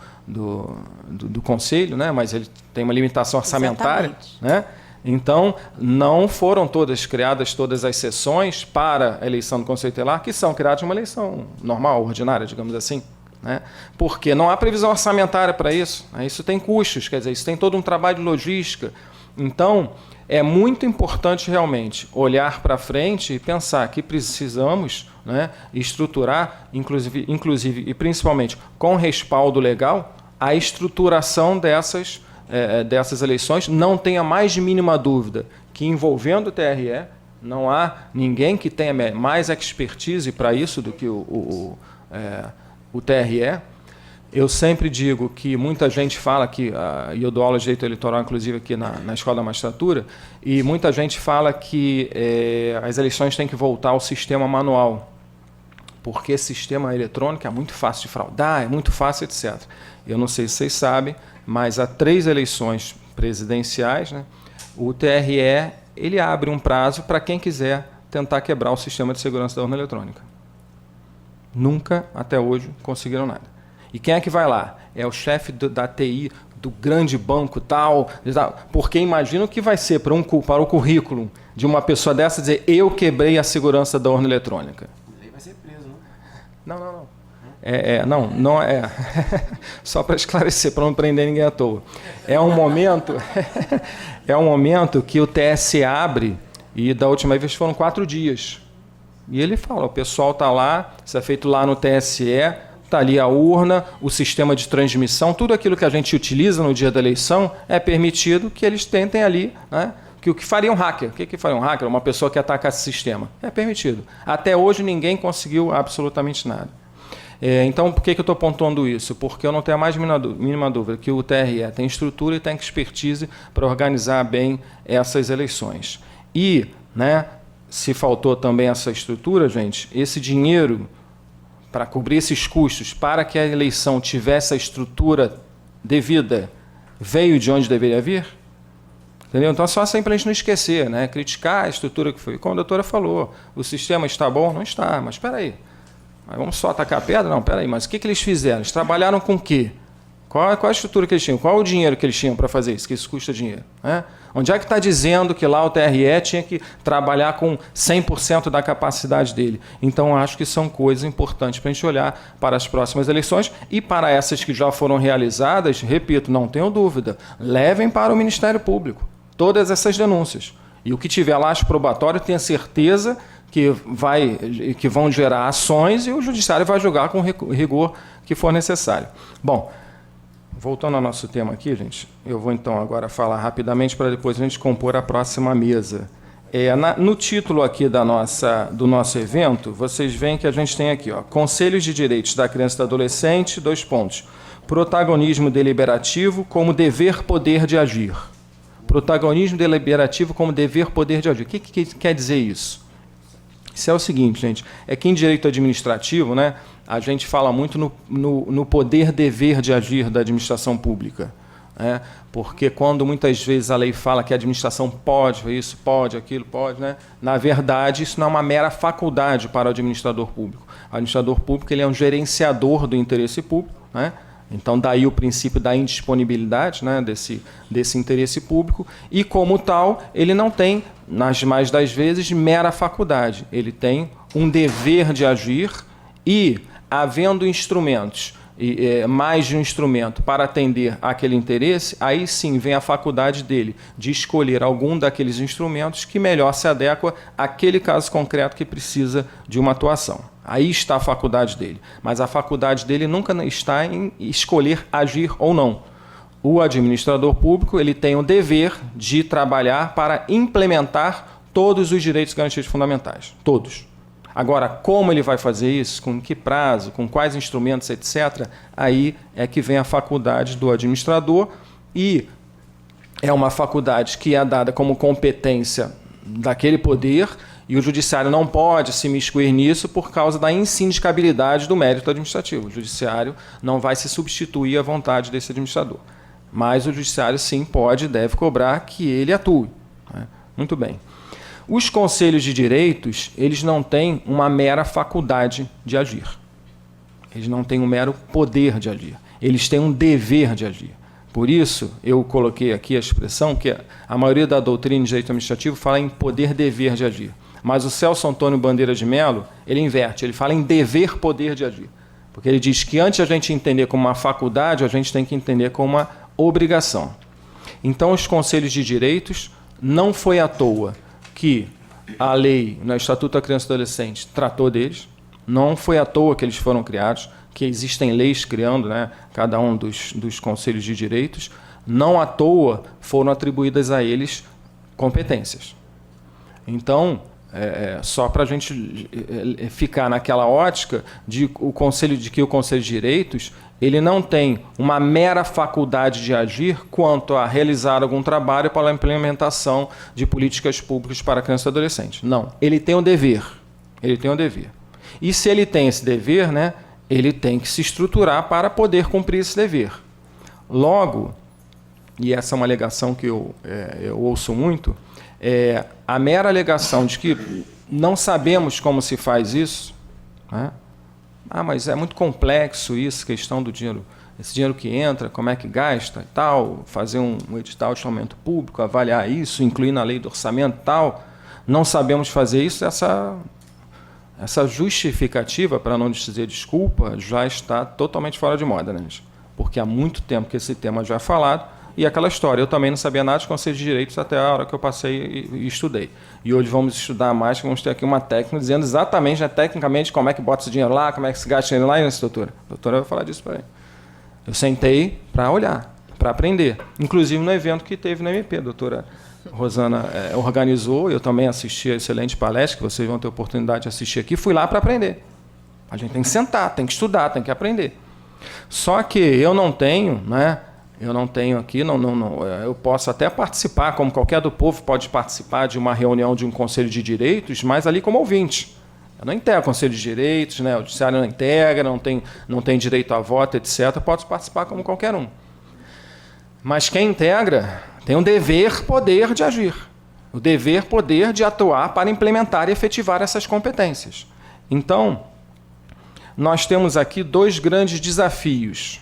Conselho, né, mas ele tem uma limitação orçamentária, né? Então, não foram criadas todas as sessões para a eleição do Conselho Tutelar, que são criadas uma eleição normal, ordinária, digamos assim, né? Porque não há previsão orçamentária para isso, né? Isso tem custos, quer dizer, isso tem todo um trabalho de logística. Então, é muito importante realmente olhar para frente e pensar que precisamos, né, estruturar, inclusive e principalmente com respaldo legal, a estruturação dessas eleições. Não tenha mais de mínima dúvida que, envolvendo o TRE, não há ninguém que tenha mais expertise para isso do que o TRE. Eu sempre digo que muita gente fala que, e eu dou aula de direito eleitoral, inclusive aqui na Escola da Magistratura, e muita gente fala que as eleições têm que voltar ao sistema manual, porque sistema eletrônico é muito fácil de fraudar, é muito fácil, etc. Eu não sei se vocês sabem, mas há 3 eleições presidenciais, né, o TRE ele abre um prazo para quem quiser tentar quebrar o sistema de segurança da urna eletrônica. Nunca, até hoje, conseguiram nada. E quem é que vai lá? É o chefe da TI do grande banco tal, porque imagina o que vai ser para o currículo de uma pessoa dessa dizer eu quebrei a segurança da urna eletrônica. Ele vai ser preso, não? Não é. Só para esclarecer, para não prender ninguém à toa. É um momento que o TSE abre, e da última vez foram 4 dias. E ele fala, o pessoal está lá, isso é feito lá no TSE, está ali a urna, o sistema de transmissão, tudo aquilo que a gente utiliza no dia da eleição é permitido que eles tentem ali, né, que o que faria um hacker. O que faria um hacker? Uma pessoa que ataca esse sistema. É permitido. Até hoje ninguém conseguiu absolutamente nada. Então, por que eu estou pontuando isso? Porque eu não tenho a mais mínima dúvida que o TRE tem estrutura e tem expertise para organizar bem essas eleições. E, né, se faltou também essa estrutura, gente, esse dinheiro para cobrir esses custos, para que a eleição tivesse a estrutura devida, veio de onde deveria vir? Entendeu? Então, é só sempre a gente não esquecer, né? Criticar a estrutura que foi. Como a doutora falou, o sistema está bom? Não está, mas espera aí. Vamos só atacar a pedra? Não, espera aí, mas o que eles fizeram? Eles trabalharam com o quê? Qual a estrutura que eles tinham? Qual o dinheiro que eles tinham para fazer isso? Que isso custa dinheiro, né? Onde é que está dizendo que lá o TRE tinha que trabalhar com 100% da capacidade dele? Então, acho que são coisas importantes para a gente olhar para as próximas eleições e para essas que já foram realizadas, repito, não tenho dúvida, levem para o Ministério Público todas essas denúncias. E o que tiver lá, acho probatório, tenha certeza que vão gerar ações e o Judiciário vai julgar com o rigor que for necessário. Bom, voltando ao nosso tema aqui, gente, eu vou então agora falar rapidamente para depois a gente compor a próxima mesa. No título aqui do nosso evento, vocês veem que a gente tem aqui, ó, Conselhos de Direitos da Criança e do Adolescente, 2 pontos. Protagonismo deliberativo como dever-poder de agir. Protagonismo deliberativo como dever-poder de agir. O que quer dizer isso? Isso é o seguinte, gente, é que em direito administrativo, né, a gente fala muito no poder-dever de agir da administração pública. Né? Porque quando muitas vezes a lei fala que a administração pode isso, pode aquilo, pode, né? Na verdade, isso não é uma mera faculdade para o administrador público. O administrador público ele é um gerenciador do interesse público, né? Então, daí o princípio da indisponibilidade, né, desse interesse público, e, como tal, ele não tem, nas mais das vezes, mera faculdade. Ele tem um dever de agir e, havendo instrumentos, mais de um instrumento para atender àquele interesse, aí sim vem a faculdade dele de escolher algum daqueles instrumentos que melhor se adequa àquele caso concreto que precisa de uma atuação. Aí está a faculdade dele. Mas a faculdade dele nunca está em escolher agir ou não. O administrador público ele tem o dever de trabalhar para implementar todos os direitos garantidos fundamentais. Todos. Agora, como ele vai fazer isso, com que prazo, com quais instrumentos, etc., aí é que vem a faculdade do administrador e é uma faculdade que é dada como competência daquele poder e o judiciário não pode se imiscuir nisso por causa da insindicabilidade do mérito administrativo. O judiciário não vai se substituir à vontade desse administrador. Mas o judiciário, sim, pode e deve cobrar que ele atue. Né? Muito bem. Os conselhos de direitos, eles não têm uma mera faculdade de agir. Eles não têm um mero poder de agir. Eles têm um dever de agir. Por isso, eu coloquei aqui a expressão que a maioria da doutrina de direito administrativo fala em poder-dever de agir. Mas o Celso Antônio Bandeira de Mello, ele inverte, ele fala em dever-poder de agir. Porque ele diz que antes de a gente entender como uma faculdade, a gente tem que entender como uma obrigação. Então, os conselhos de direitos não foi à toa que a lei, no Estatuto da Criança e do Adolescente, tratou deles, não foi à toa que eles foram criados, que existem leis criando, né, cada um dos conselhos de direitos, não à toa foram atribuídas a eles competências. Então, só para a gente ficar naquela ótica de que o Conselho de Direitos ele não tem uma mera faculdade de agir quanto a realizar algum trabalho para a implementação de políticas públicas para criança e adolescente. Não, ele tem um dever. Ele tem um dever. E se ele tem esse dever, né, ele tem que se estruturar para poder cumprir esse dever. Logo, e essa é uma alegação que eu ouço muito, a mera alegação de que não sabemos como se faz isso, né? Mas é muito complexo isso, questão do dinheiro, esse dinheiro que entra, como é que gasta e tal, fazer um edital de orçamento público, avaliar isso, incluir na lei do orçamento e tal. Não sabemos fazer isso, essa justificativa, para não dizer desculpa, já está totalmente fora de moda, né, gente? Porque há muito tempo que esse tema já é falado. E aquela história, eu também não sabia nada de Conselho de Direitos até a hora que eu passei e estudei. E hoje vamos estudar mais, vamos ter aqui uma técnica dizendo exatamente, né, tecnicamente, como é que bota esse dinheiro lá, como é que se gasta dinheiro lá, e essa doutora. A doutora vai falar disso para mim. Eu sentei para olhar, para aprender. Inclusive no evento que teve na MP, a doutora Rosana organizou, eu também assisti a excelente palestra, que vocês vão ter oportunidade de assistir aqui, fui lá para aprender. A gente tem que sentar, tem que estudar, tem que aprender. Só que eu não tenho, né? Eu não tenho aqui, eu posso até participar, como qualquer do povo pode participar de uma reunião de um conselho de direitos, mas ali como ouvinte. Eu não integro o conselho de direitos, né? O judiciário não integra, não tem direito a voto, etc. Pode participar como qualquer um. Mas quem integra tem um dever-poder de agir. O dever-poder de atuar para implementar e efetivar essas competências. Então, nós temos aqui dois grandes desafios,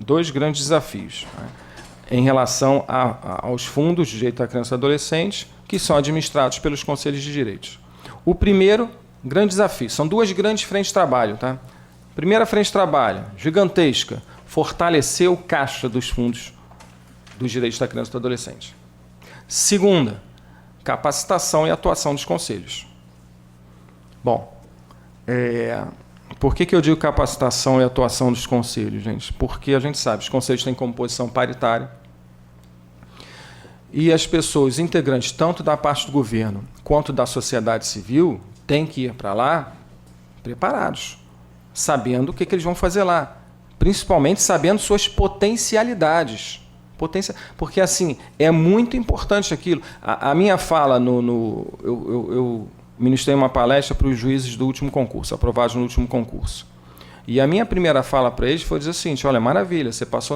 né, em relação aos fundos de direito à criança e adolescente, que são administrados pelos conselhos de direitos. O primeiro grande desafio, são duas grandes frentes de trabalho. Tá? Primeira frente de trabalho, gigantesca, fortalecer o caixa dos fundos dos direitos da criança e do adolescente. Segunda, capacitação e atuação dos conselhos. Bom, por que eu digo capacitação e atuação dos conselhos, gente? Porque a gente sabe, os conselhos têm composição paritária e as pessoas integrantes, tanto da parte do governo quanto da sociedade civil, têm que ir para lá preparados, sabendo o que eles vão fazer lá, principalmente sabendo suas potencialidades. Porque, assim, é muito importante aquilo. A minha fala, eu ministrei uma palestra para os juízes do último concurso, aprovados no último concurso. E a minha primeira fala para eles foi dizer o seguinte: olha, maravilha, você passou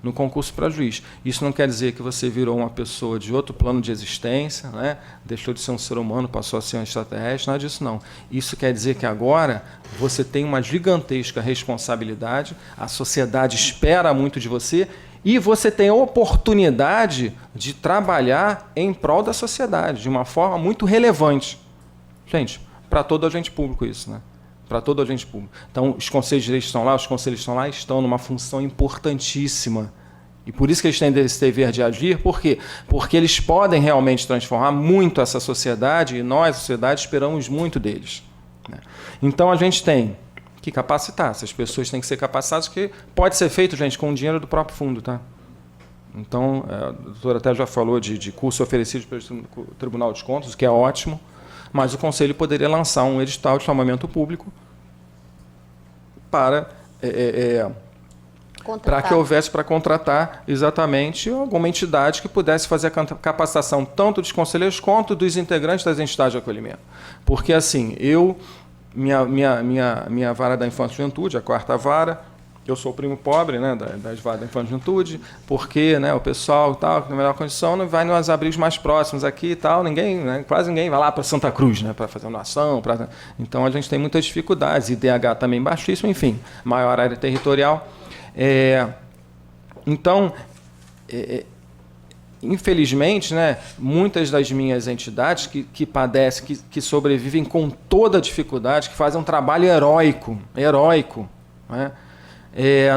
no concurso para juiz. Isso não quer dizer que você virou uma pessoa de outro plano de existência, né? Deixou de ser um ser humano, passou a ser um extraterrestre, nada disso não. Isso quer dizer que agora você tem uma gigantesca responsabilidade, a sociedade espera muito de você e você tem a oportunidade de trabalhar em prol da sociedade, de uma forma muito relevante. Gente, para todo agente público isso, né? Para todo agente público. Então, os conselhos de direito estão lá, os conselheiros estão lá, estão numa função importantíssima. E por isso que eles têm esse dever de agir. Por quê? Porque eles podem realmente transformar muito essa sociedade e nós, a sociedade, esperamos muito deles. Né? Então, a gente tem que capacitar. Essas pessoas têm que ser capacitadas, que pode ser feito, gente, com o dinheiro do próprio fundo. Tá? Então, a doutora até já falou de curso oferecido pelo Tribunal de Contas, o que é ótimo. Mas o Conselho poderia lançar um edital de chamamento público para que houvesse para contratar exatamente alguma entidade que pudesse fazer a capacitação tanto dos conselheiros quanto dos integrantes das entidades de acolhimento. Porque, assim, minha vara da infância e juventude, a 4ª vara, eu sou o primo pobre, né, das varas da infância e juventude, porque, né, o pessoal tal, na melhor condição, não vai nos abrigos mais próximos aqui e tal, quase ninguém vai lá para Santa Cruz, né, para fazer uma ação. Então, a gente tem muitas dificuldades, IDH também baixíssimo, enfim, maior área territorial. Então, infelizmente, né, muitas das minhas entidades que padecem, que sobrevivem com toda a dificuldade, que fazem um trabalho heróico, né,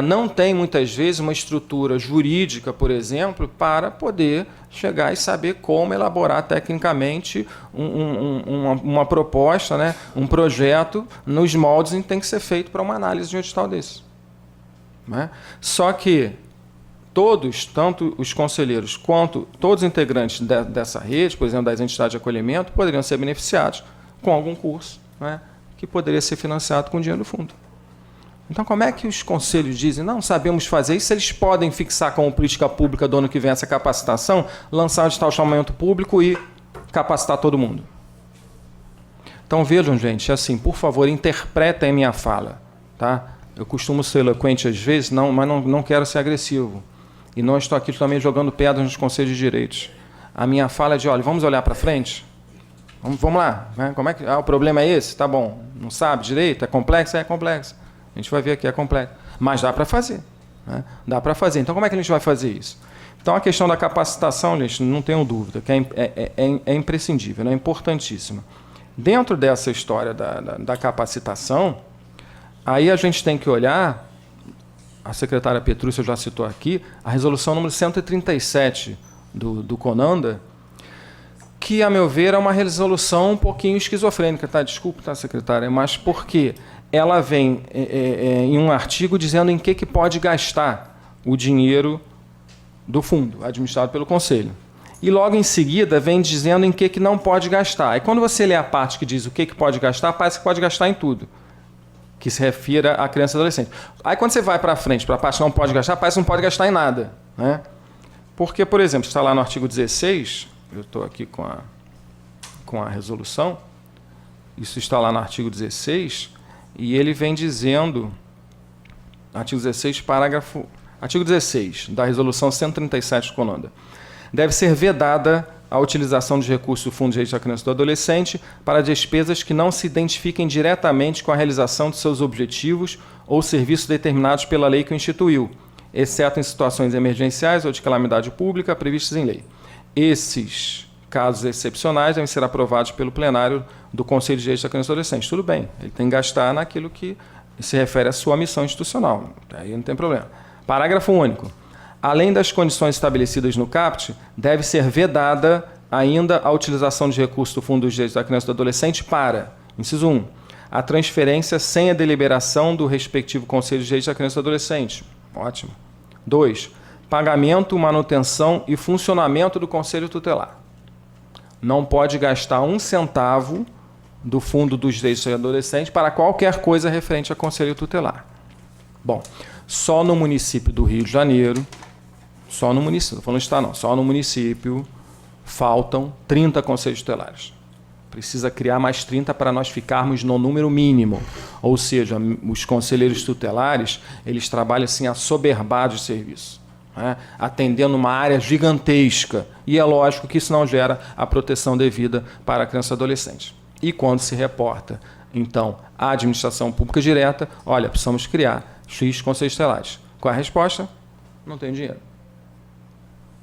não tem, muitas vezes, uma estrutura jurídica, por exemplo, para poder chegar e saber como elaborar tecnicamente uma proposta, né, um projeto nos moldes em que tem que ser feito para uma análise de um edital desse. Né? Só que todos, tanto os conselheiros quanto todos os integrantes dessa rede, por exemplo, das entidades de acolhimento, poderiam ser beneficiados com algum curso, né, que poderia ser financiado com dinheiro do fundo. Então, como é que os conselhos dizem, não sabemos fazer isso, eles podem fixar como política pública do ano que vem essa capacitação, lançar um edital de chamamento público e capacitar todo mundo? Então, vejam, gente, assim, por favor, interpretem a minha fala. Tá? Eu costumo ser eloquente às vezes, mas não quero ser agressivo. E não estou aqui também jogando pedras nos conselhos de direitos. A minha fala é de, olha, vamos olhar para frente? Vamos lá. Né? Como é que, o problema é esse? Tá bom. Não sabe direito? É complexo? É complexo. A gente vai ver aqui, é complexo. Mas dá para fazer. Né? Dá para fazer. Então, como é que a gente vai fazer isso? Então, a questão da capacitação, gente, não tenho dúvida, que é imprescindível, é importantíssima. Dentro dessa história da capacitação, aí a gente tem que olhar, a secretária Petrúcia já citou aqui, a resolução número 137 do CONANDA, que, a meu ver, é uma resolução um pouquinho esquizofrênica. Tá? Desculpe, tá, secretária, mas por quê? Ela vem em um artigo dizendo em que pode gastar o dinheiro do fundo, administrado pelo Conselho. E logo em seguida vem dizendo em que não pode gastar. Aí quando você lê a parte que diz o que pode gastar, parece que pode gastar em tudo, que se refira à criança e adolescente. Aí quando você vai para frente, para a parte que não pode gastar, parece que não pode gastar em nada. Né? Porque, por exemplo, está lá no artigo 16, eu estou aqui com a resolução, isso está lá no artigo 16, e ele vem dizendo, artigo 16, artigo 16 da resolução 137 do CONANDA, deve ser vedada a utilização de recursos do Fundo de Direitos da Criança e do Adolescente para despesas que não se identifiquem diretamente com a realização de seus objetivos ou serviços determinados pela lei que o instituiu, exceto em situações emergenciais ou de calamidade pública previstas em lei. Esses casos excepcionais devem ser aprovados pelo plenário do Conselho de Direitos da Criança e do Adolescente. Tudo bem, ele tem que gastar naquilo que se refere à sua missão institucional. Aí não tem problema. Parágrafo único. Além das condições estabelecidas no CAPT, deve ser vedada ainda a utilização de recursos do Fundo dos Direitos da Criança e do Adolescente para, inciso 1, a transferência sem a deliberação do respectivo Conselho de Direitos da Criança e do Adolescente. Ótimo. 2, pagamento, manutenção e funcionamento do Conselho Tutelar. Não pode gastar 1 centavo do Fundo dos Direitos do Adolescente para qualquer coisa referente a Conselho Tutelar. Bom, só no município do Rio de Janeiro, só no município, não falando de estado não, só no município faltam 30 conselhos tutelares. Precisa criar mais 30 para nós ficarmos no número mínimo. Ou seja, os conselheiros tutelares, eles trabalham assim assoberbados de serviço, né? Atendendo uma área gigantesca. E é lógico que isso não gera a proteção devida para a criança e adolescente. E quando se reporta, então, à administração pública direta, olha, precisamos criar X conselhos tutelares. Qual é a resposta? Não tem dinheiro.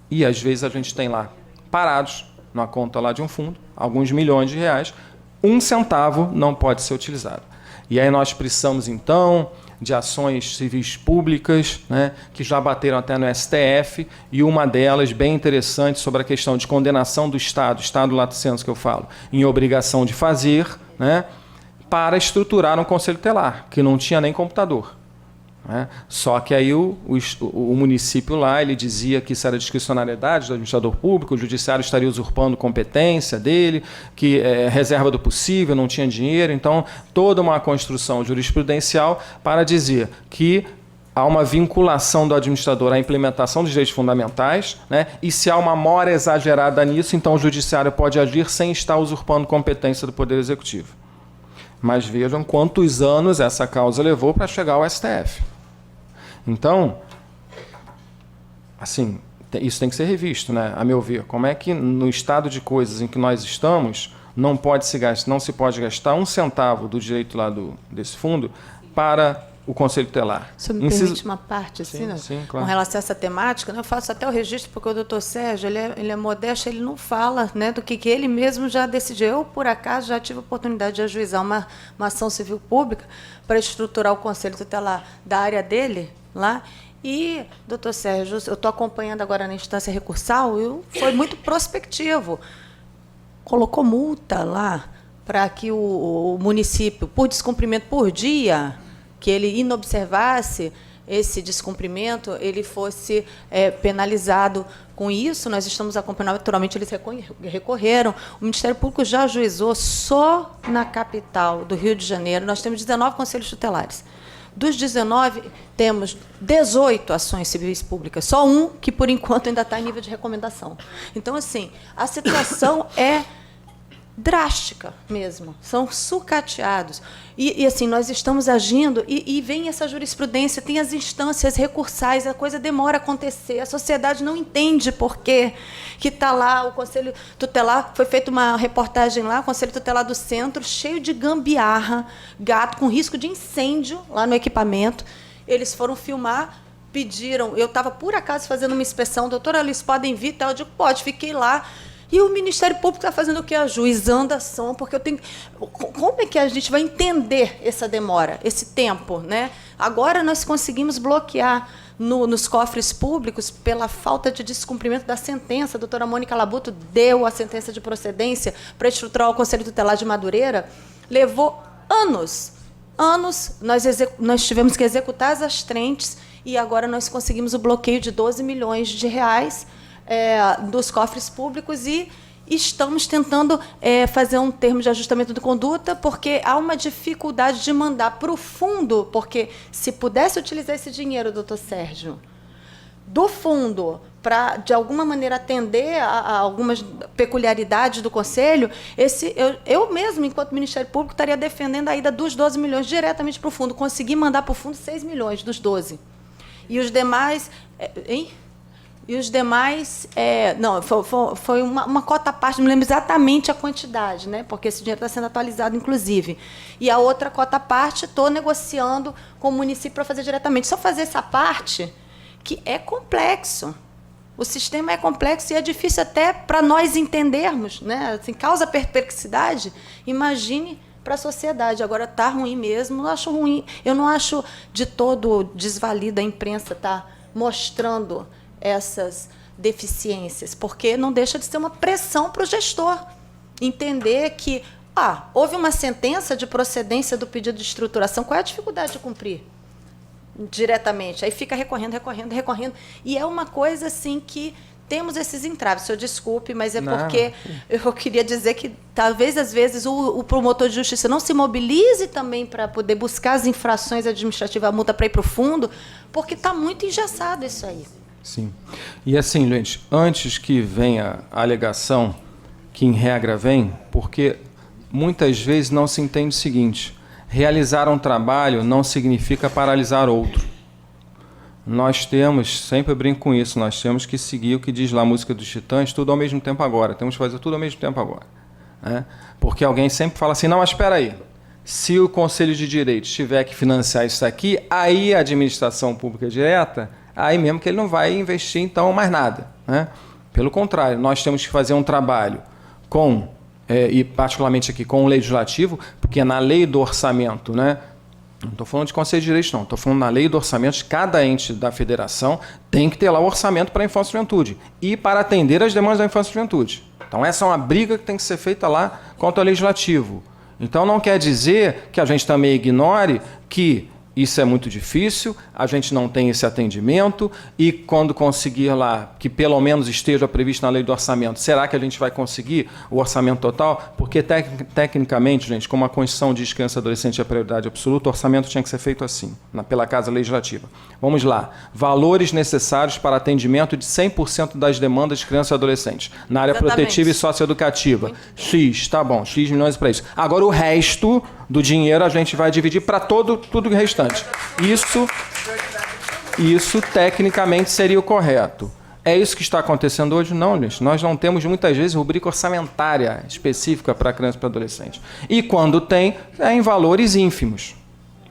E às vezes a gente tem lá parados, na conta lá de um fundo, alguns milhões de reais, 1 centavo não pode ser utilizado. E aí nós precisamos, então, de ações civis públicas, né, que já bateram até no STF, e uma delas, bem interessante, sobre a questão de condenação do Estado lato sensu que eu falo, em obrigação de fazer, né, para estruturar um conselho tutelar, que não tinha nem computador. Só que aí o município lá, ele dizia que isso era discricionariedade do administrador público, o judiciário estaria usurpando competência dele, que reserva do possível, não tinha dinheiro. Então, toda uma construção jurisprudencial para dizer que há uma vinculação do administrador à implementação dos direitos fundamentais, né? E se há uma mora exagerada nisso, então o judiciário pode agir sem estar usurpando competência do Poder Executivo. Mas vejam quantos anos essa causa levou para chegar ao STF. Então, assim, isso tem que ser revisto, né? A meu ver. Como é que no estado de coisas em que nós estamos, não se pode gastar 1 centavo do direito lá desse fundo para o Conselho Tutelar? Se me permite uma parte, assim, sim, né? sim, claro. Com relação a essa temática, né? Eu faço até o registro, porque o doutor Sérgio, ele é modesto, ele não fala, né, do que ele mesmo já decidiu. Eu, por acaso, já tive a oportunidade de ajuizar uma ação civil pública para estruturar o Conselho Tutelar da área dele, lá. E, doutor Sérgio, eu estou acompanhando agora na instância recursal, foi muito prospectivo. Colocou multa lá para que o município, por descumprimento por dia, que ele inobservasse esse descumprimento, ele fosse penalizado com isso. Nós estamos acompanhando, naturalmente, eles recorreram. O Ministério Público já ajuizou só na capital do Rio de Janeiro. Nós temos 19 conselhos tutelares. Dos 19, temos 18 ações civis públicas. Só um que, por enquanto, ainda está em nível de recomendação. Então, assim, a situação é drástica mesmo, são sucateados. E assim, nós estamos agindo, e vem essa jurisprudência, tem as instâncias recursais, a coisa demora a acontecer, a sociedade não entende por quê que está lá o Conselho Tutelar, foi feita uma reportagem lá, o Conselho Tutelar do Centro, cheio de gambiarra, gato, com risco de incêndio lá no equipamento. Eles foram filmar, pediram, eu estava, por acaso, fazendo uma inspeção, doutora, eles podem vir? Eu digo, pode, fiquei lá. E o Ministério Público está fazendo o quê? Ajuizando a ação, porque eu tenho... Como é que a gente vai entender essa demora, esse tempo, né? Agora nós conseguimos bloquear nos cofres públicos pela falta de descumprimento da sentença. A doutora Mônica Labuto deu a sentença de procedência para estruturar o Conselho Tutelar de Madureira. Levou anos. Nós tivemos que executar as astrentes e agora nós conseguimos o bloqueio de 12 milhões de reais dos cofres públicos e estamos tentando fazer um termo de ajustamento de conduta, porque há uma dificuldade de mandar para o fundo, porque se pudesse utilizar esse dinheiro, doutor Sérgio, do fundo, para, de alguma maneira, atender a algumas peculiaridades do Conselho, eu mesmo, enquanto Ministério Público, estaria defendendo a ida dos 12 milhões diretamente para o fundo. Consegui mandar para o fundo 6 milhões dos 12. E os demais... E os demais, não, foi uma cota à parte, não me lembro exatamente a quantidade, né? Porque esse dinheiro está sendo atualizado, inclusive. E a outra cota à parte, estou negociando com o município para fazer diretamente. Só fazer essa parte, que é complexo. O sistema é complexo e é difícil até para nós entendermos, né? Assim, causa perplexidade. Imagine para a sociedade. Agora está ruim mesmo, eu acho ruim. Eu não acho de todo desvalido a imprensa estar mostrando essas deficiências, porque não deixa de ser uma pressão para o gestor entender que houve uma sentença de procedência do pedido de estruturação, qual é a dificuldade de cumprir diretamente? Aí fica recorrendo. E é uma coisa assim que temos esses entraves. O senhor desculpe, mas porque eu queria dizer que talvez, às vezes, o promotor de justiça não se mobilize também para poder buscar as infrações administrativas, a multa para ir para o fundo, porque está muito engessado isso aí. Sim. E assim, gente, antes que venha a alegação, que em regra vem, porque muitas vezes não se entende o seguinte: realizar um trabalho não significa paralisar outro. Nós temos, sempre brinco com isso, nós temos que seguir o que diz lá a música dos Titãs, tudo ao mesmo tempo agora. Temos que fazer tudo ao mesmo tempo agora. Né? Porque alguém sempre fala assim, não, mas espera aí, se o Conselho de Direitos tiver que financiar isso aqui, aí a administração pública direta, aí mesmo que ele não vai investir então mais nada. Né? Pelo contrário, nós temos que fazer um trabalho com, e particularmente aqui com o Legislativo, porque na lei do orçamento, né, não estou falando de Conselho de Direitos, não. Estou falando na lei do orçamento de cada ente da federação tem que ter lá o orçamento para a infância e juventude e para atender as demandas da infância e juventude. Então, essa é uma briga que tem que ser feita lá contra o Legislativo. Então, não quer dizer que a gente também ignore que isso é muito difícil, a gente não tem esse atendimento e quando conseguir lá, que pelo menos esteja previsto na lei do orçamento, será que a gente vai conseguir o orçamento total? Porque tecnicamente, gente, como a Constituição diz que criança e adolescente é prioridade absoluta, o orçamento tinha que ser feito assim, pela Casa Legislativa. Vamos lá. Valores necessários para atendimento de 100% das demandas de crianças e adolescentes na área protetiva e socioeducativa. X, tá bom, X milhões para isso. Agora o resto do dinheiro a gente vai dividir para tudo o restante. Isso tecnicamente seria o correto. É isso que está acontecendo hoje? Não, gente. Nós não temos muitas vezes rubrica orçamentária específica para criança e para adolescente. E quando tem, é em valores ínfimos,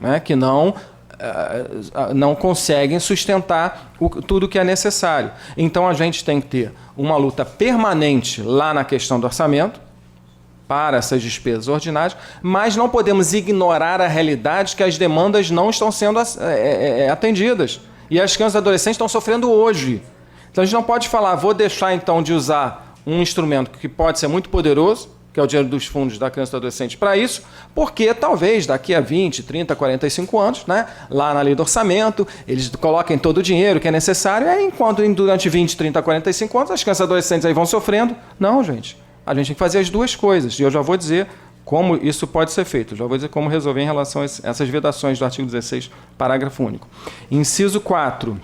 né, que não conseguem sustentar tudo que é necessário. Então a gente tem que ter uma luta permanente lá na questão do orçamento, para essas despesas ordinárias, mas não podemos ignorar a realidade que as demandas não estão sendo atendidas. E as crianças e adolescentes estão sofrendo hoje. Então a gente não pode falar, vou deixar então de usar um instrumento que pode ser muito poderoso, que é o dinheiro dos fundos da criança e do adolescente, para isso, porque talvez daqui a 20, 30, 45 anos, né, lá na lei do orçamento, eles coloquem todo o dinheiro que é necessário, e aí, enquanto durante 20, 30, 45 anos as crianças e adolescentes aí vão sofrendo. Não, gente. A gente tem que fazer as duas coisas, e eu já vou dizer como isso pode ser feito. Já vou dizer como resolver em relação a essas vedações do artigo 16, parágrafo único. Inciso 4,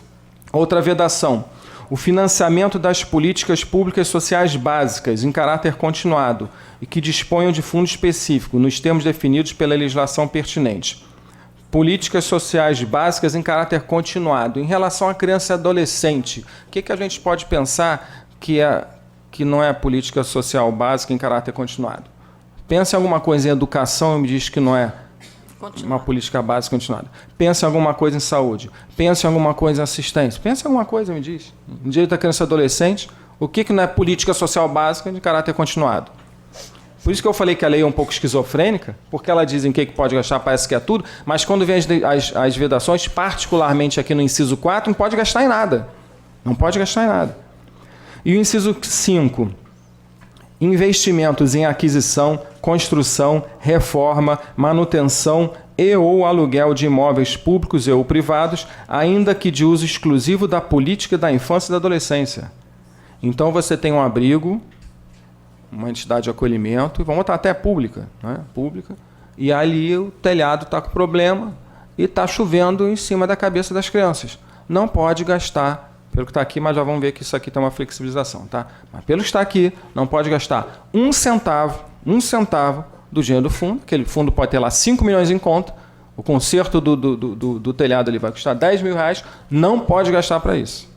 outra vedação. O financiamento das políticas públicas sociais básicas em caráter continuado e que disponham de fundo específico nos termos definidos pela legislação pertinente. Políticas sociais básicas em caráter continuado. Em relação à criança e adolescente, o que a gente pode pensar que não é política social básica em caráter continuado? Pensa em alguma coisa em educação e me diz que não é uma política básica continuada. Pensa em alguma coisa em saúde. Pensa em alguma coisa em assistência. Pensa em alguma coisa, me diz. Em direito da criança e adolescente, o que não é política social básica de caráter continuado? Por isso que eu falei que a lei é um pouco esquizofrênica, porque ela diz em que pode gastar, parece que é tudo, mas quando vem as vedações, particularmente aqui no inciso 4, não pode gastar em nada. Não pode gastar em nada. E o inciso 5, investimentos em aquisição, construção, reforma, manutenção e ou aluguel de imóveis públicos e ou privados, ainda que de uso exclusivo da política da infância e da adolescência. Então você tem um abrigo, uma entidade de acolhimento, e vamos botar até pública, né? Pública, e ali o telhado está com problema e está chovendo em cima da cabeça das crianças. Não pode gastar, pelo que está aqui, mas já vamos ver que isso aqui tem uma flexibilização, tá? Mas pelo que está aqui, não pode gastar um centavo do dinheiro do fundo, aquele fundo pode ter lá 5 milhões em conta, o conserto do telhado ali vai custar 10 mil reais, não pode gastar para isso.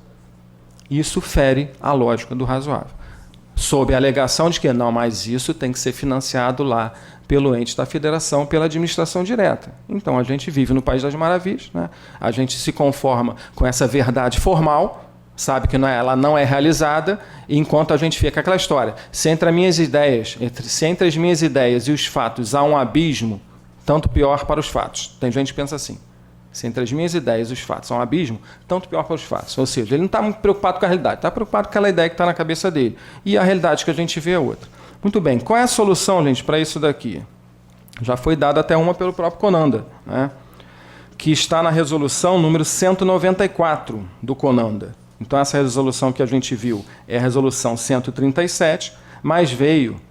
Isso fere a lógica do razoável. Sob a alegação de que não, mas isso tem que ser financiado lá pelo ente da federação, pela administração direta. Então, a gente vive no País das Maravilhas, né? A gente se conforma com essa verdade formal, sabe que ela não é realizada, e enquanto a gente fica com aquela história, se entre as minhas ideias e os fatos há um abismo, tanto pior para os fatos. Tem gente que pensa assim. Se entre as minhas ideias e os fatos há um abismo, tanto pior para os fatos. Ou seja, ele não está muito preocupado com a realidade, está preocupado com aquela ideia que está na cabeça dele. E a realidade que a gente vê é outra. Muito bem, qual é a solução, gente, para isso daqui? Já foi dada até uma pelo próprio Conanda, né? Que está na resolução número 194 do Conanda. Então, essa resolução que a gente viu é a resolução 137, mas veio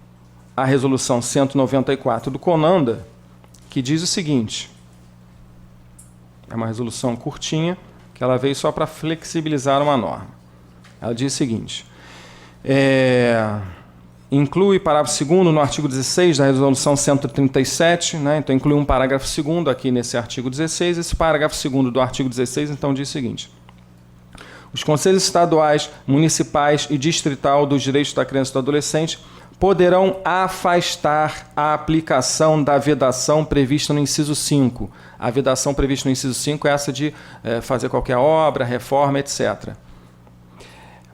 a resolução 194 do Conanda, que diz o seguinte... É uma resolução curtinha, que ela veio só para flexibilizar uma norma. Ela diz o seguinte, inclui parágrafo 2º no artigo 16 da Resolução 137, né? Então inclui um parágrafo 2º aqui nesse artigo 16. Esse parágrafo 2º do artigo 16, então, diz o seguinte: os conselhos estaduais, municipais e distrital dos direitos da criança e do adolescente poderão afastar a aplicação da vedação prevista no inciso 5. A vedação prevista no inciso 5 é essa de fazer qualquer obra, reforma, etc.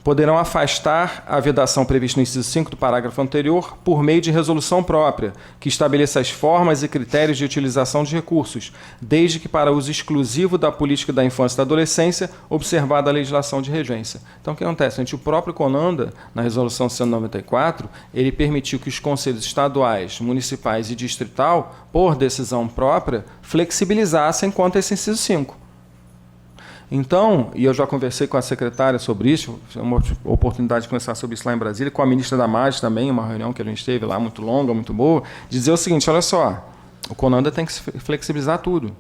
Poderão afastar a vedação prevista no inciso 5 do parágrafo anterior por meio de resolução própria, que estabeleça as formas e critérios de utilização de recursos, desde que para uso exclusivo da política da infância e da adolescência, observada a legislação de regência. Então, o que acontece? O próprio CONANDA, na resolução 194, ele permitiu que os conselhos estaduais, municipais e distrital, por decisão própria, flexibilizassem quanto a esse inciso 5. Então, e eu já conversei com a secretária sobre isso, uma oportunidade de conversar sobre isso lá em Brasília, com a ministra Damares também, uma reunião que a gente teve lá, muito longa, muito boa, dizer o seguinte: olha só, o CONANDA tem que flexibilizar tudo.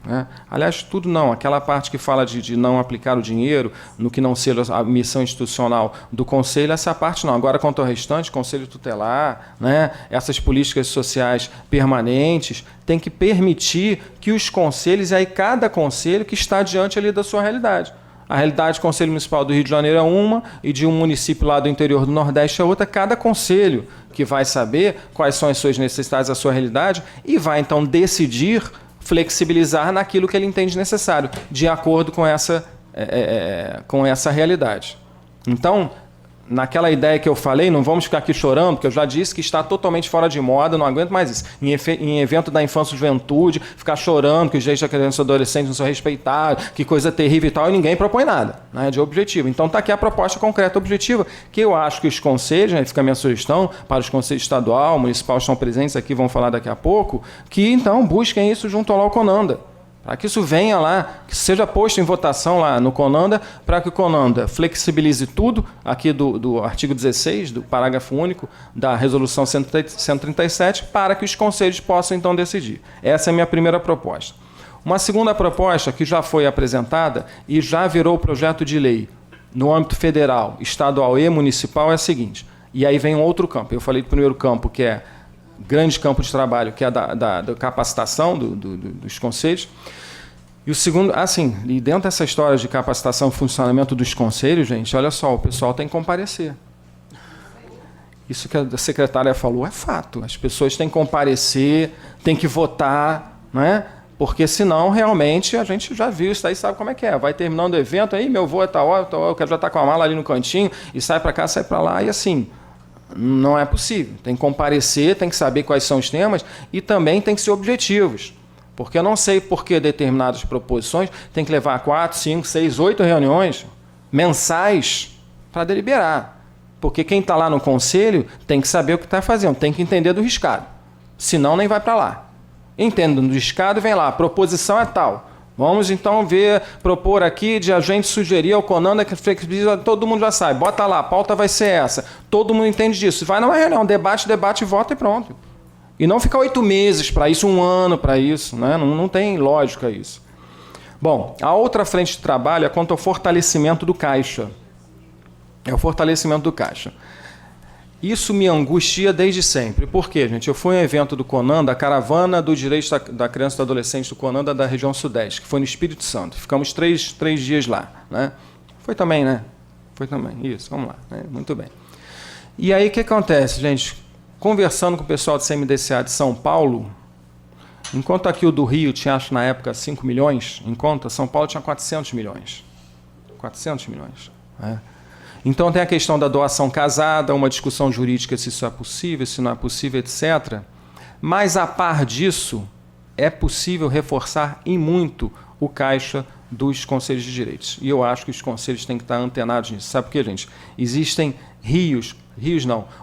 Né? Aliás, tudo não, aquela parte que fala de não aplicar o dinheiro no que não seja a missão institucional do Conselho, essa parte não. Agora, quanto ao restante, Conselho Tutelar, né, essas políticas sociais permanentes, tem que permitir que os conselhos, e aí cada conselho que está diante ali da sua realidade. A realidade do Conselho Municipal do Rio de Janeiro é uma, e de um município lá do interior do Nordeste é outra. Cada conselho que vai saber quais são as suas necessidades, a sua realidade, e vai, então, decidir flexibilizar naquilo que ele entende necessário, de acordo com essa realidade. Então, naquela ideia que eu falei, não vamos ficar aqui chorando, porque eu já disse que está totalmente fora de moda, não aguento mais isso. Em evento da infância e juventude, ficar chorando que os direitos da criança e do adolescente não são respeitados, que coisa terrível e tal, e ninguém propõe nada, né, de objetivo. Então está aqui a proposta concreta objetiva, que eu acho que os conselhos, né, fica a minha sugestão para os conselhos estadual, municipal, estão presentes aqui, vão falar daqui a pouco, que então busquem isso junto ao CONANDA, para que isso venha lá, que seja posto em votação lá no CONANDA, para que o CONANDA flexibilize tudo, aqui do artigo 16, do parágrafo único da Resolução 137, para que os conselhos possam, então, decidir. Essa é a minha primeira proposta. Uma segunda proposta, que já foi apresentada e já virou projeto de lei no âmbito federal, estadual e municipal, é a seguinte, e aí vem um outro campo. Eu falei do primeiro campo, que é grande campo de trabalho, que é da capacitação dos conselhos. E o segundo, assim, e dentro dessa história de capacitação e funcionamento dos conselhos, gente, olha só, o pessoal tem que comparecer. Isso que a secretária falou é fato. As pessoas têm que comparecer, têm que votar, né? Porque senão, realmente, a gente já viu isso daí, sabe como é que é. Vai terminando o evento, aí meu voo é tal hora, eu quero já estar com a mala ali no cantinho, e sai para cá, sai para lá, e assim, não é possível. Tem que comparecer, tem que saber quais são os temas e também tem que ser objetivos. Porque eu não sei por que determinadas proposições tem que levar 4, 5, 6, 8 reuniões mensais para deliberar. Porque quem está lá no conselho tem que saber o que está fazendo, tem que entender do riscado. Senão, nem vai para lá. Entendendo do riscado, vem lá, a proposição é tal. Vamos então propor aqui de a gente sugerir ao CONANDA que todo mundo já sabe, bota lá, a pauta vai ser essa, todo mundo entende disso. Vai numa reunião, debate, vota e pronto. E não ficar 8 meses para isso, 1 ano para isso, né? Não tem lógica isso. Bom, a outra frente de trabalho é quanto ao fortalecimento do Caixa. É o fortalecimento do Caixa. Isso me angustia desde sempre. Por quê, gente? Eu fui em um evento do CONANDA, a Caravana do Direito da Criança e do Adolescente do CONANDA da região Sudeste, que foi no Espírito Santo. Ficamos 3 dias lá, né? Foi também, né? Foi também. Isso, vamos lá. Né? Muito bem. E aí, o que acontece, gente? Conversando com o pessoal do CMDCA de São Paulo, enquanto aqui o do Rio tinha, acho, na época, 5 milhões em conta, São Paulo tinha 400 milhões. 400 milhões. Né? Então, tem a questão da doação casada, uma discussão jurídica se isso é possível, se não é possível, etc. Mas, a par disso, é possível reforçar em muito o caixa dos conselhos de direitos. E eu acho que os conselhos têm que estar antenados nisso. Sabe por quê, gente? Existem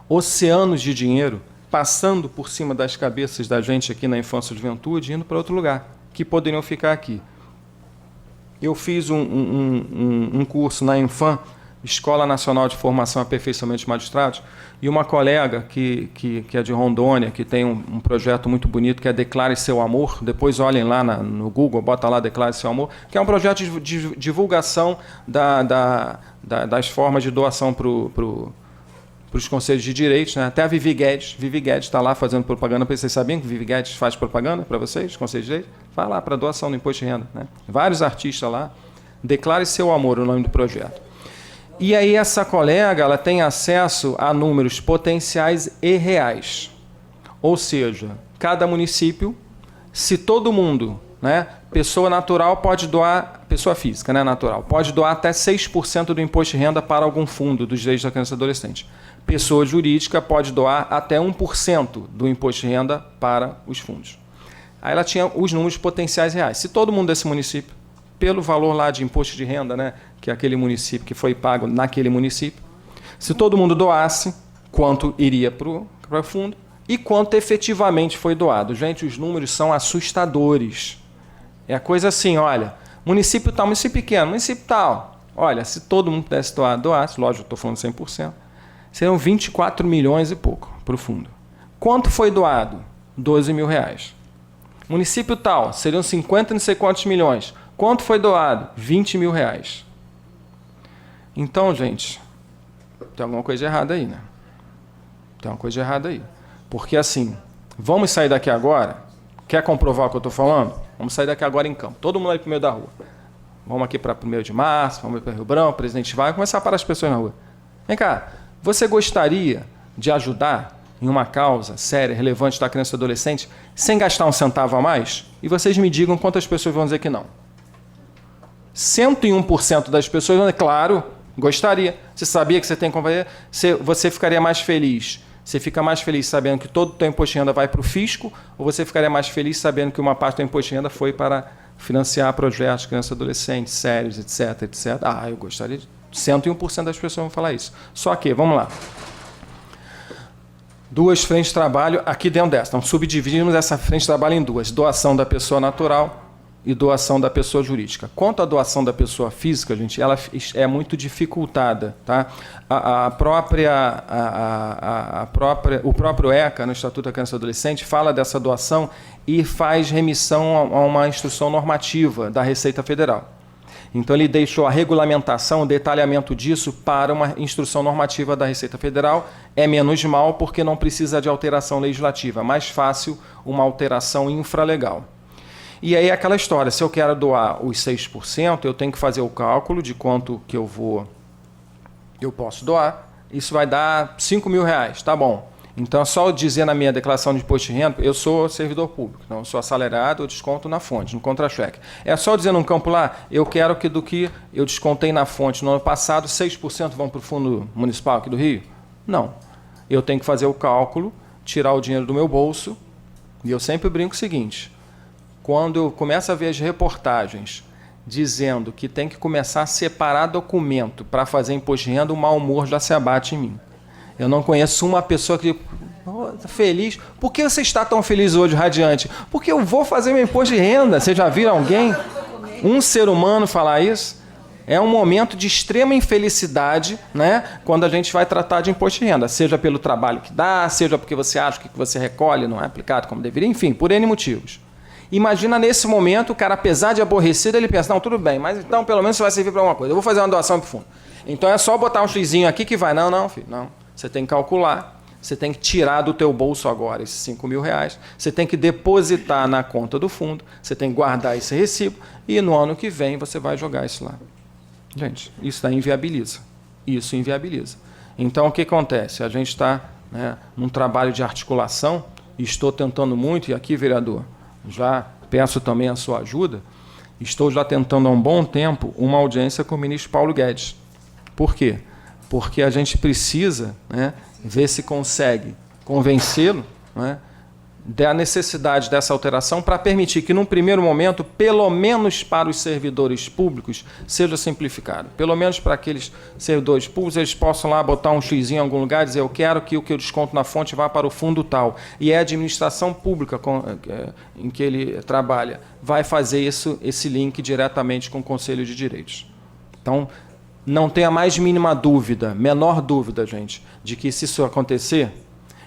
oceanos de dinheiro passando por cima das cabeças da gente aqui na infância e juventude, indo para outro lugar, que poderiam ficar aqui. Eu fiz um curso na Infam, Escola Nacional de Formação e Aperfeiçoamento de Magistrados, e uma colega que é de Rondônia, que tem um projeto muito bonito, que é Declare Seu Amor. Depois olhem lá no Google, bota lá Declare Seu Amor, que é um projeto de divulgação das formas de doação para os conselhos de direitos, né? Até a Vivi Guedes está lá fazendo propaganda. Vocês sabiam que Vivi Guedes faz propaganda para vocês, conselhos de direitos? Vai lá para doação do imposto de renda. Né? Vários artistas lá. Declare seu amor, o nome do projeto. E aí essa colega ela tem acesso a números potenciais e reais. Ou seja, cada município, se todo mundo, né, pessoa natural pode doar, pessoa física, né, natural, pode doar até 6% do imposto de renda para algum fundo dos direitos da criança e adolescente. Pessoa jurídica pode doar até 1% do imposto de renda para os fundos. Aí ela tinha os números potenciais reais. Se todo mundo desse município, pelo valor lá de imposto de renda, né, que é aquele município que foi pago naquele município, se todo mundo doasse, quanto iria para o fundo e quanto efetivamente foi doado. Gente, os números são assustadores. É a coisa assim, olha, município tal, município pequeno, município tal. Olha, se todo mundo pudesse doasse, lógico, eu estou falando 100%, seriam 24 milhões e pouco para o fundo. Quanto foi doado? 12 mil reais. Município tal, seriam 50 não sei quantos milhões. Quanto foi doado? 20 mil reais. Então, gente, tem alguma coisa errada aí, né? Tem uma coisa errada aí. Porque, assim, vamos sair daqui agora? Quer comprovar o que eu estou falando? Vamos sair daqui agora em campo. Todo mundo aí para o meio da rua. Vamos aqui para 1º de março, vamos para Rio Branco, Presidente Vargas, começar a parar as pessoas na rua. Vem cá, você gostaria de ajudar em uma causa séria, relevante da criança e do adolescente, sem gastar um centavo a mais? E vocês me digam quantas pessoas vão dizer que não. 101% das pessoas vão dizer, claro, gostaria. Você sabia que você tem que fazer? Você ficaria mais feliz? Você fica mais feliz sabendo que todo o teu imposto de renda vai para o fisco, ou você ficaria mais feliz sabendo que uma parte do imposto de renda foi para financiar projetos de criança e adolescente, sérios, etc, etc? Ah, eu gostaria de... 101% das pessoas vão falar isso. Só que, vamos lá. Duas frentes de trabalho aqui dentro dessa. Então, subdividimos essa frente de trabalho em duas. Doação da pessoa natural e doação da pessoa jurídica. Quanto à doação da pessoa física, gente, ela é muito dificultada. Tá? O próprio ECA, no Estatuto da Criança e Adolescente, fala dessa doação e faz remissão a uma instrução normativa da Receita Federal. Então, ele deixou a regulamentação, o detalhamento disso para uma instrução normativa da Receita Federal. É menos mal porque não precisa de alteração legislativa. Mais fácil uma alteração infralegal. E aí aquela história, se eu quero doar os 6%, eu tenho que fazer o cálculo de quanto que eu posso doar. Isso vai dar 5 mil reais, tá bom. Então, é só dizer na minha declaração de imposto de renda, eu sou servidor público, não sou assalariado, eu desconto na fonte, no contra-cheque. É só dizer num campo lá, eu quero que do que eu descontei na fonte no ano passado, 6% vão para o Fundo Municipal aqui do Rio? Não. Eu tenho que fazer o cálculo, tirar o dinheiro do meu bolso, e eu sempre brinco o seguinte, quando eu começo a ver as reportagens dizendo que tem que começar a separar documento para fazer imposto de renda, o mau humor já se abate em mim. Eu não conheço uma pessoa que está feliz. Por que você está tão feliz hoje, radiante? Porque eu vou fazer meu imposto de renda. Você já viu alguém, um ser humano falar isso? É um momento de extrema infelicidade, né, quando a gente vai tratar de imposto de renda. Seja pelo trabalho que dá, seja porque você acha que o que você recolhe não é aplicado como deveria, enfim, por N motivos. Imagina nesse momento, o cara, apesar de aborrecido, ele pensa, não, tudo bem, mas então pelo menos isso vai servir para alguma coisa. Eu vou fazer uma doação para o fundo. Então é só botar um xizinho aqui que vai. Não, filho, não. Você tem que calcular, você tem que tirar do teu bolso agora esses 5 mil reais, você tem que depositar na conta do fundo, você tem que guardar esse recibo e no ano que vem você vai jogar isso lá. Gente, isso daí inviabiliza. Isso inviabiliza. Então, o que acontece? A gente está, né, num trabalho de articulação, e estou tentando muito, e aqui, vereador, já peço também a sua ajuda, estou já tentando há um bom tempo uma audiência com o ministro Paulo Guedes. Por quê? Porque a gente precisa, né, ver se consegue convencê-lo, né, da necessidade dessa alteração para permitir que, num primeiro momento, pelo menos para os servidores públicos, seja simplificado. Pelo menos para aqueles servidores públicos, eles possam lá botar um xizinho em algum lugar e dizer, eu quero que o que eu desconto na fonte vá para o fundo tal. E é a administração pública em que ele trabalha vai fazer esse link diretamente com o Conselho de Direitos. Então, não tenha mais mínima dúvida, menor dúvida, gente, de que se isso acontecer,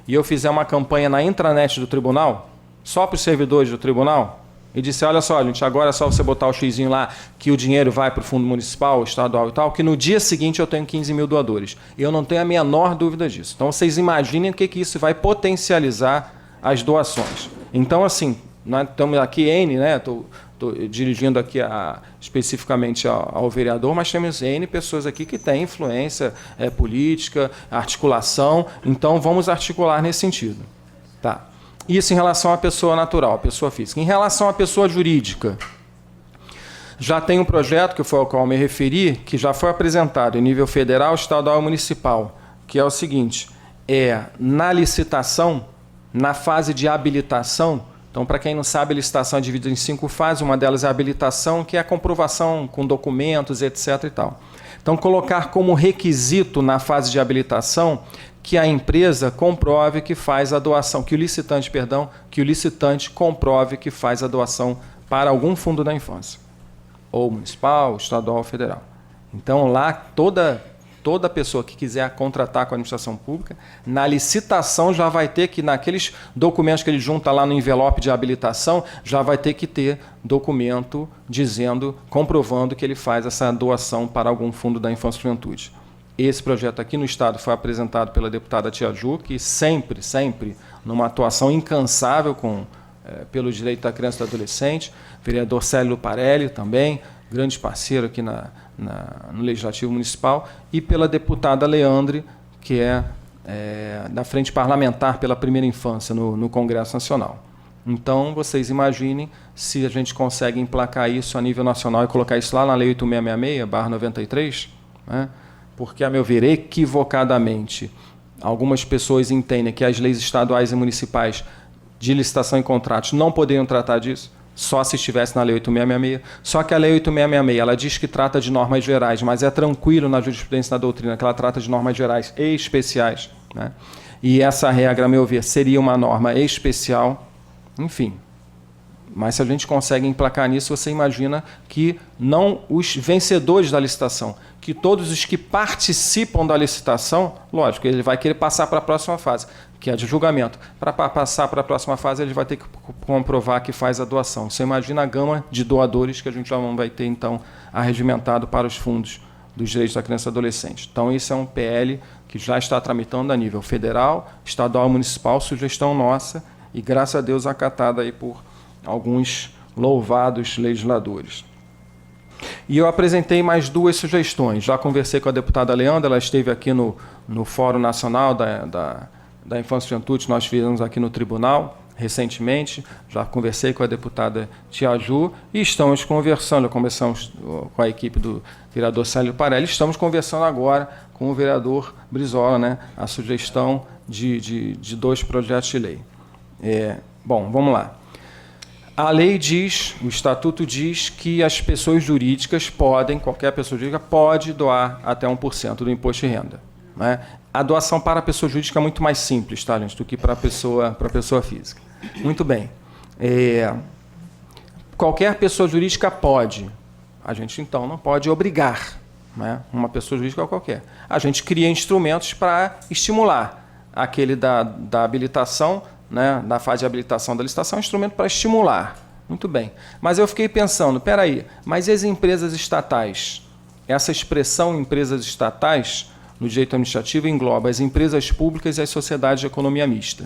e eu fizer uma campanha na intranet do tribunal, só para os servidores do tribunal, e disser, olha só, gente, agora é só você botar o xizinho lá, que o dinheiro vai para o fundo municipal, estadual e tal, que no dia seguinte eu tenho 15 mil doadores. Eu não tenho a menor dúvida disso. Então, vocês imaginem o que isso vai potencializar as doações. Então, assim, nós estamos aqui, né, estou dirigindo aqui especificamente ao vereador, mas temos N pessoas aqui que têm influência política, articulação, então vamos articular nesse sentido. Tá. Isso em relação à pessoa natural, à pessoa física. Em relação à pessoa jurídica, já tem um projeto, que foi ao qual me referi, que já foi apresentado em nível federal, estadual e municipal, que é o seguinte, na licitação, na fase de habilitação. Então, para quem não sabe, a licitação é dividida em 5 fases, uma delas é a habilitação, que é a comprovação com documentos, etc. e tal. Então, colocar como requisito na fase de habilitação que a empresa comprove que faz a doação, que o licitante comprove que faz a doação para algum fundo da infância, ou municipal, estadual ou federal. Então, lá, toda pessoa que quiser contratar com a administração pública, na licitação já vai ter que, naqueles documentos que ele junta lá no envelope de habilitação, já vai ter que ter documento comprovando que ele faz essa doação para algum fundo da infância e juventude. Esse projeto aqui no Estado foi apresentado pela deputada Tia Ju, que sempre, numa atuação incansável pelo direito da criança e do adolescente, vereador Célio Luparelli também, grande parceiro aqui no Legislativo Municipal, e pela deputada Leandre, que é da Frente Parlamentar pela Primeira Infância no Congresso Nacional. Então, vocês imaginem se a gente consegue emplacar isso a nível nacional e colocar isso lá na Lei 8666/93, né? Porque, a meu ver, equivocadamente, algumas pessoas entendem que as leis estaduais e municipais de licitação e contratos não poderiam tratar disso, só se estivesse na Lei 8666. Só que a Lei 8666, ela diz que trata de normas gerais, mas é tranquilo na jurisprudência e na doutrina que ela trata de normas gerais e especiais, né? E essa regra, a meu ver, seria uma norma especial, enfim. Mas se a gente consegue emplacar nisso, você imagina que não os vencedores da licitação, que todos os que participam da licitação, lógico, ele vai querer passar para a próxima fase, que é de julgamento. Para passar para a próxima fase, ele vai ter que comprovar que faz a doação. Você imagina a gama de doadores que a gente já não vai ter, então, arregimentado para os fundos dos direitos da criança e adolescente. Então, isso é um PL que já está tramitando a nível federal, estadual e municipal, sugestão nossa, e, graças a Deus, acatada aí por alguns louvados legisladores. E eu apresentei mais 2 sugestões. Já conversei com a deputada Leandra, ela esteve aqui no Fórum Nacional da Infância e Juventude, nós fizemos aqui no Tribunal, recentemente. Já conversei com a deputada Tia Ju e estamos conversando, começamos com a equipe do vereador Célio Parelli, estamos conversando agora com o vereador Brizola, né, a sugestão de 2 projetos de lei. Bom, vamos lá. A lei diz, o estatuto diz que as pessoas jurídicas qualquer pessoa jurídica pode doar até 1% do imposto de renda, né? A doação para a pessoa jurídica é muito mais simples, tá, gente, do que para a pessoa física. Muito bem. Qualquer pessoa jurídica pode. A gente, então, não pode obrigar, né, uma pessoa jurídica qualquer. A gente cria instrumentos para estimular aquele da habilitação, né, na fase de habilitação da licitação, instrumento para estimular. Muito bem. Mas eu fiquei pensando, peraí, mas e as empresas estatais? Essa expressão empresas estatais, no direito administrativo, engloba as empresas públicas e as sociedades de economia mista.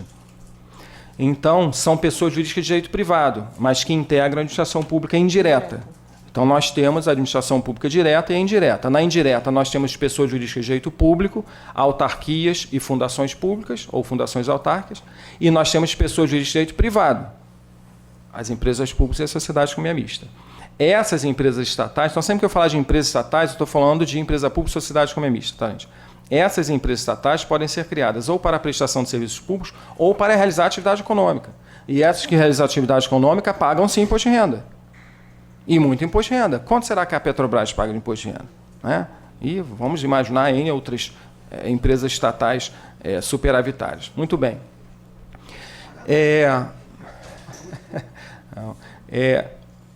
Então, são pessoas jurídicas de direito privado, mas que integram a administração pública indireta. Então, nós temos a administração pública direta e a indireta. Na indireta, nós temos pessoas jurídicas de direito público, autarquias e fundações públicas, ou fundações autárquicas, e nós temos pessoas jurídicas de direito privado, as empresas públicas e as sociedades de economia mista. Essas empresas estatais, então sempre que eu falar de empresas estatais, eu estou falando de empresa pública e sociedade de economia mista, tá, gente? Essas empresas estatais podem ser criadas ou para a prestação de serviços públicos ou para realizar atividade econômica. E essas que realizam atividade econômica pagam, sim, imposto de renda. E muito imposto de renda. Quanto será que a Petrobras paga de imposto de renda? Né? E vamos imaginar em outras empresas estatais superavitárias. Muito bem.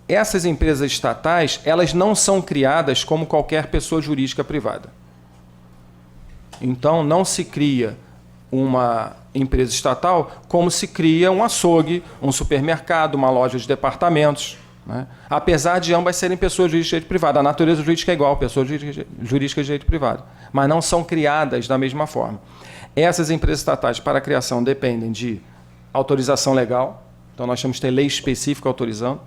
Essas empresas estatais, elas não são criadas como qualquer pessoa jurídica privada. Então, não se cria uma empresa estatal como se cria um açougue, um supermercado, uma loja de departamentos, né? Apesar de ambas serem pessoas jurídicas de direito privado. A natureza jurídica é igual, pessoas jurídicas de direito privado, mas não são criadas da mesma forma. Essas empresas estatais, para a criação, dependem de autorização legal, então nós temos que ter lei específica autorizando.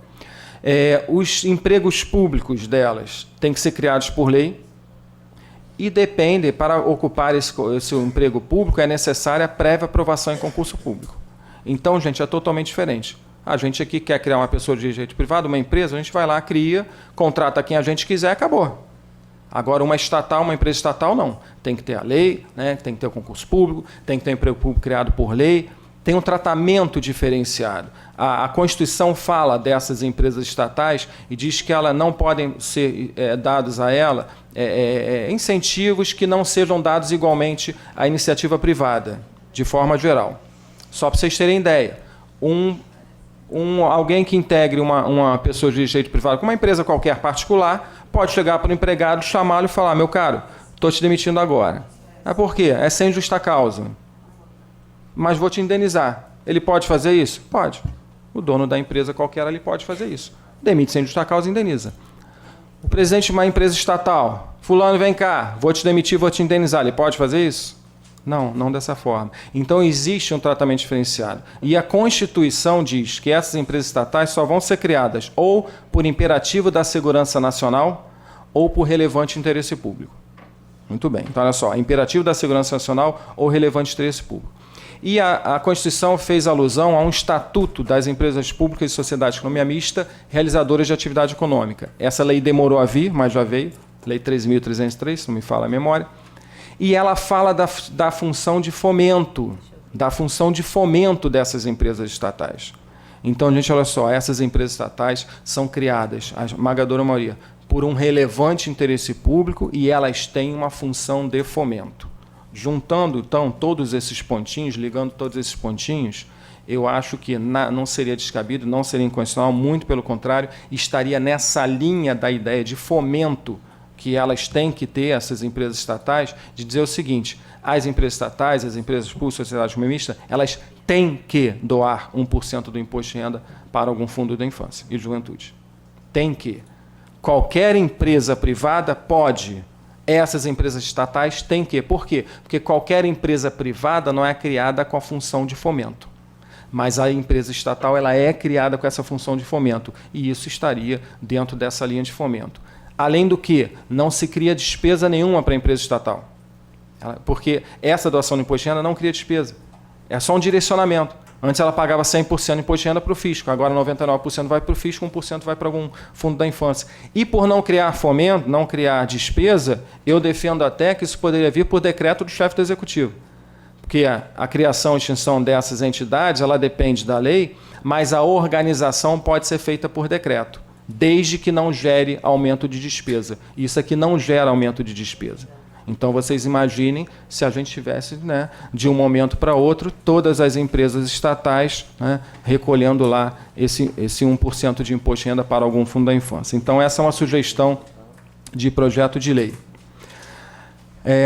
Os empregos públicos delas têm que ser criados por lei, e depende, para ocupar esse emprego público, é necessária a prévia aprovação em concurso público. Então, gente, é totalmente diferente. A gente aqui quer criar uma pessoa de direito privado, uma empresa, a gente vai lá, cria, contrata quem a gente quiser, acabou. Agora, uma empresa estatal, não. Tem que ter a lei, né? Tem que ter o concurso público, tem que ter o emprego público criado por lei, tem um tratamento diferenciado. A Constituição fala dessas empresas estatais e diz que elas não podem ser dados a ela incentivos que não sejam dados igualmente à iniciativa privada, de forma geral. Só para vocês terem ideia, alguém que integre uma pessoa de direito privado com uma empresa qualquer particular pode chegar para o empregado, chamá-lo e falar: meu caro, estou te demitindo agora. Por quê? É sem justa causa. Mas vou te indenizar. Ele pode fazer isso? Pode. O dono da empresa qualquer ali pode fazer isso. Demite sem justa causa e indeniza. O presidente de uma empresa estatal: fulano, vem cá, vou te demitir, vou te indenizar. Ele pode fazer isso? Não, não dessa forma. Então existe um tratamento diferenciado. E a Constituição diz que essas empresas estatais só vão ser criadas ou por imperativo da segurança nacional ou por relevante interesse público. Muito bem. Então, olha só, imperativo da segurança nacional ou relevante interesse público. E a Constituição fez alusão a um estatuto das empresas públicas e sociedades de economia mista realizadoras de atividade econômica. Essa lei demorou a vir, mas já veio, Lei 13.303, se não me falha a memória. E ela fala da função de fomento, dessas empresas estatais. Então, gente, olha só, essas empresas estatais são criadas, a esmagadora maioria, por um relevante interesse público e elas têm uma função de fomento. Juntando, então, todos esses pontinhos, ligando todos esses pontinhos, eu acho que não seria descabido, não seria inconstitucional, muito pelo contrário, estaria nessa linha da ideia de fomento que elas têm que ter, essas empresas estatais, de dizer o seguinte: as empresas estatais, as empresas públicas, sociedades comunistas, elas têm que doar 1% do imposto de renda para algum fundo da infância e juventude. Tem que. Qualquer empresa privada pode. Essas empresas estatais têm que. Por quê? Porque qualquer empresa privada não é criada com a função de fomento. Mas a empresa estatal ela é criada com essa função de fomento. E isso estaria dentro dessa linha de fomento. Além do que, não se cria despesa nenhuma para a empresa estatal. Porque essa doação de imposto de renda não cria despesa. É só um direcionamento. Antes ela pagava 100% de imposto de renda para o fisco, agora 99% vai para o fisco, 1% vai para algum fundo da infância. E por não criar fomento, não criar despesa, eu defendo até que isso poderia vir por decreto do chefe do executivo. Porque a criação e extinção dessas entidades, ela depende da lei, mas a organização pode ser feita por decreto, desde que não gere aumento de despesa. Isso aqui não gera aumento de despesa. Então, vocês imaginem se a gente tivesse, né, de um momento para outro, todas as empresas estatais, né, recolhendo lá esse 1% de imposto de renda para algum fundo da infância. Então, essa é uma sugestão de projeto de lei.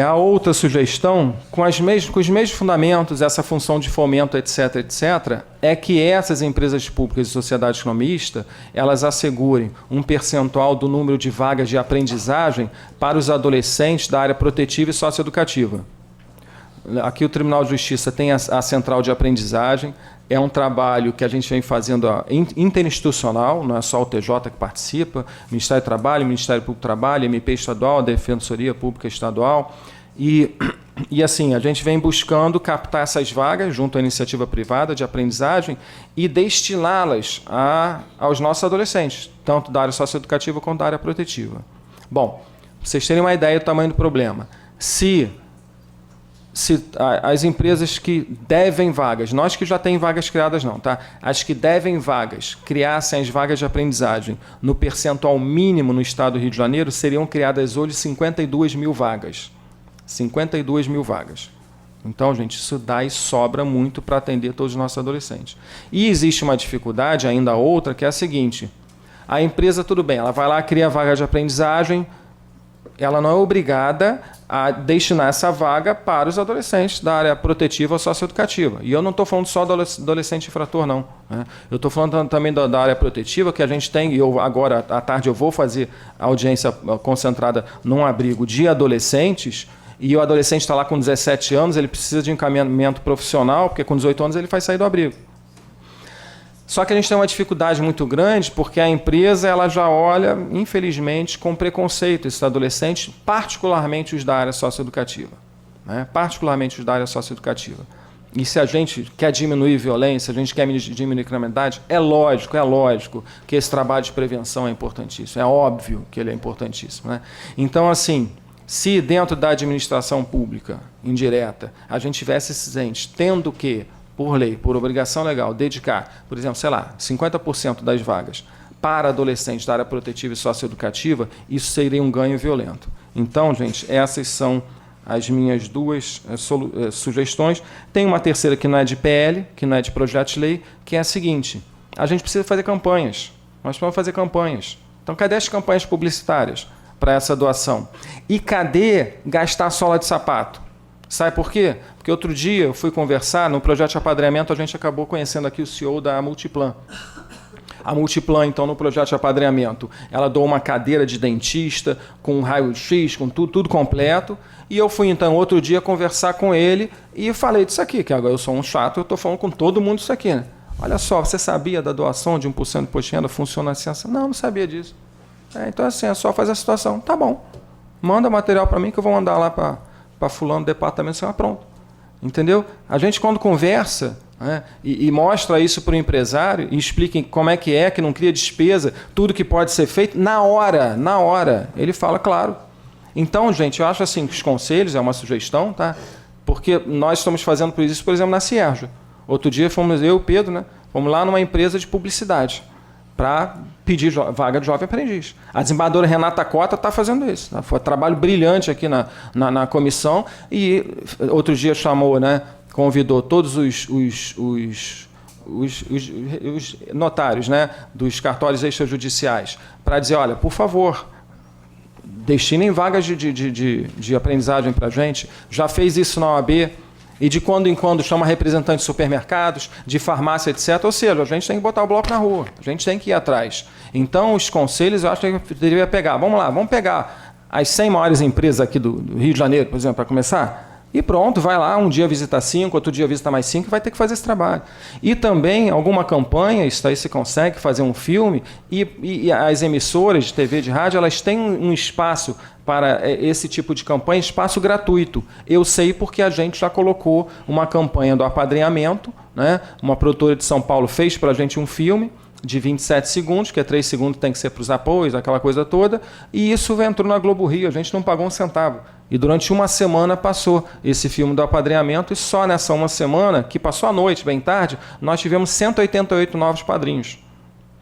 A outra sugestão, com os mesmos fundamentos, essa função de fomento, etc., etc., é que essas empresas públicas e sociedades economistas, elas assegurem um percentual do número de vagas de aprendizagem para os adolescentes da área protetiva e socioeducativa. Aqui o Tribunal de Justiça tem a central de aprendizagem, é um trabalho que a gente vem fazendo interinstitucional, não é só o TJ que participa, Ministério do Trabalho, Ministério Público do Trabalho, MP Estadual, Defensoria Pública Estadual, e assim, a gente vem buscando captar essas vagas junto à iniciativa privada de aprendizagem e destiná-las aos nossos adolescentes, tanto da área socioeducativa quanto da área protetiva. Bom, para vocês terem uma ideia do tamanho do problema, se as empresas que devem vagas, nós que já temos vagas criadas não, tá? As que devem vagas, criassem as vagas de aprendizagem no percentual mínimo no estado do Rio de Janeiro, seriam criadas hoje 52 mil vagas. 52 mil vagas. Então, gente, isso dá e sobra muito para atender todos os nossos adolescentes. E existe uma dificuldade, ainda outra, que é a seguinte: a empresa, tudo bem, ela vai lá, cria a vaga de aprendizagem, ela não é obrigada a destinar essa vaga para os adolescentes da área protetiva ou socioeducativa. E eu não estou falando só do adolescente infrator, não, né? Eu estou falando também da área protetiva, que a gente tem, e eu agora, à tarde, eu vou fazer a audiência concentrada num abrigo de adolescentes, e o adolescente está lá com 17 anos, ele precisa de encaminhamento profissional, porque com 18 anos ele vai sair do abrigo. Só que a gente tem uma dificuldade muito grande, porque a empresa ela já olha, infelizmente, com preconceito esses adolescentes, particularmente os da área socioeducativa, né? Particularmente os da área socioeducativa. E se a gente quer diminuir violência, a gente quer diminuir criminalidade, é lógico que esse trabalho de prevenção é importantíssimo, é óbvio que ele é importantíssimo, né? Então, assim, se dentro da administração pública indireta a gente tivesse esses entes tendo que, por lei, por obrigação legal, dedicar, por exemplo, 50% das vagas para adolescentes da área protetiva e socioeducativa, isso seria um ganho violento. Então, gente, essas são as minhas duas sugestões. Tem uma terceira que não é de PL, que não é de projeto de lei, que é a seguinte: a gente precisa fazer campanhas. Nós vamos fazer campanhas. Então, cadê as campanhas publicitárias para essa doação? E cadê gastar sola de sapato? Sabe por quê? Porque outro dia eu fui conversar, no projeto de apadrinhamento, a gente acabou conhecendo aqui o CEO da Multiplan. A Multiplan, então, no projeto de apadrinhamento, ela doou uma cadeira de dentista, com raio-x, com tudo completo, e eu fui, então, outro dia conversar com ele e falei disso aqui, que agora eu sou um chato, eu estou falando com todo mundo isso aqui, né? Olha só, você sabia da doação de 1% do imposto de renda? Funciona assim? Não sabia disso. Então, assim, é só fazer a situação. Tá bom, manda material para mim que eu vou mandar lá para fulano do departamento, você vai pronto. Entendeu? A gente, quando conversa, né, e mostra isso para o empresário e explica como é que não cria despesa, tudo que pode ser feito, na hora, ele fala, claro. Então, gente, eu acho assim que os conselhos, é uma sugestão, tá? Porque nós estamos fazendo isso, por exemplo, na Cierja. Outro dia fomos, eu e o Pedro, né, fomos lá numa empresa de publicidade para pedir vaga de jovem aprendiz. A desembargadora Renata Cota está fazendo isso. Tá? Foi um trabalho brilhante aqui na comissão e outro dia chamou, né, convidou todos os notários, né, dos cartórios extrajudiciais para dizer, olha, por favor, destinem vagas de aprendizagem para a gente. Já fez isso na OAB. E de quando em quando chama representantes de supermercados, de farmácia, etc. Ou seja, a gente tem que botar o bloco na rua, a gente tem que ir atrás. Então, os conselhos, eu acho que deveria pegar. Vamos lá, vamos pegar as 100 maiores empresas aqui do Rio de Janeiro, por exemplo, para começar. E pronto, vai lá, um dia visita 5, outro dia visita mais 5, vai ter que fazer esse trabalho. E também alguma campanha, isso aí se consegue fazer um filme, e as emissoras de TV e de rádio, elas têm um espaço para esse tipo de campanha, espaço gratuito. Eu sei porque a gente já colocou uma campanha do apadrinhamento, né? Uma produtora de São Paulo fez para a gente um filme de 27 segundos, que é 3 segundos tem que ser para os apoios, aquela coisa toda, e isso entrou na Globo Rio, a gente não pagou um centavo. E durante uma semana passou esse filme do apadrinhamento, e só nessa uma semana, que passou à noite, bem tarde, nós tivemos 188 novos padrinhos,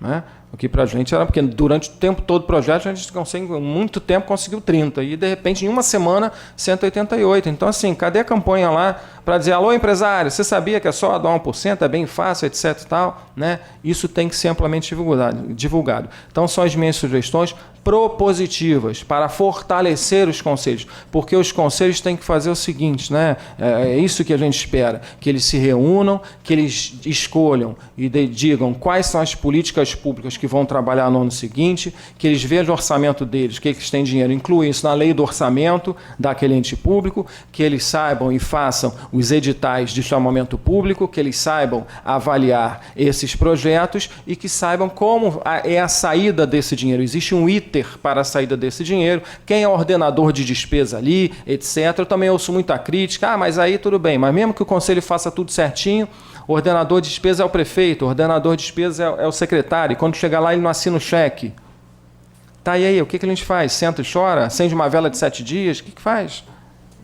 né? O que para a gente era, porque durante o tempo todo do projeto a gente conseguiu, muito tempo conseguiu 30, e de repente em uma semana 188. Então assim, cadê a campanha lá para dizer, alô empresário, você sabia que é só doar 1%, é bem fácil, etc e tal, né? Isso tem que ser amplamente divulgado. Então são as minhas sugestões propositivas para fortalecer os conselhos, porque os conselhos têm que fazer o seguinte, né? É isso que a gente espera, que eles se reúnam, que eles escolham e digam quais são as políticas públicas que vão trabalhar no ano seguinte, que eles vejam o orçamento deles, que eles têm dinheiro, incluem isso na lei do orçamento daquele ente público, que eles saibam e façam os editais de chamamento público, que eles saibam avaliar esses projetos e que saibam como é a saída desse dinheiro. Existe um ITER para a saída desse dinheiro, quem é o ordenador de despesa ali, etc. Eu também ouço muita crítica, mas aí tudo bem, mas mesmo que o conselho faça tudo certinho, o ordenador de despesa é o prefeito, o ordenador de despesa é o secretário, e quando chegar lá ele não assina o cheque. Tá, e aí, o que a gente faz? Senta e chora? Acende uma vela de 7 dias? O que faz?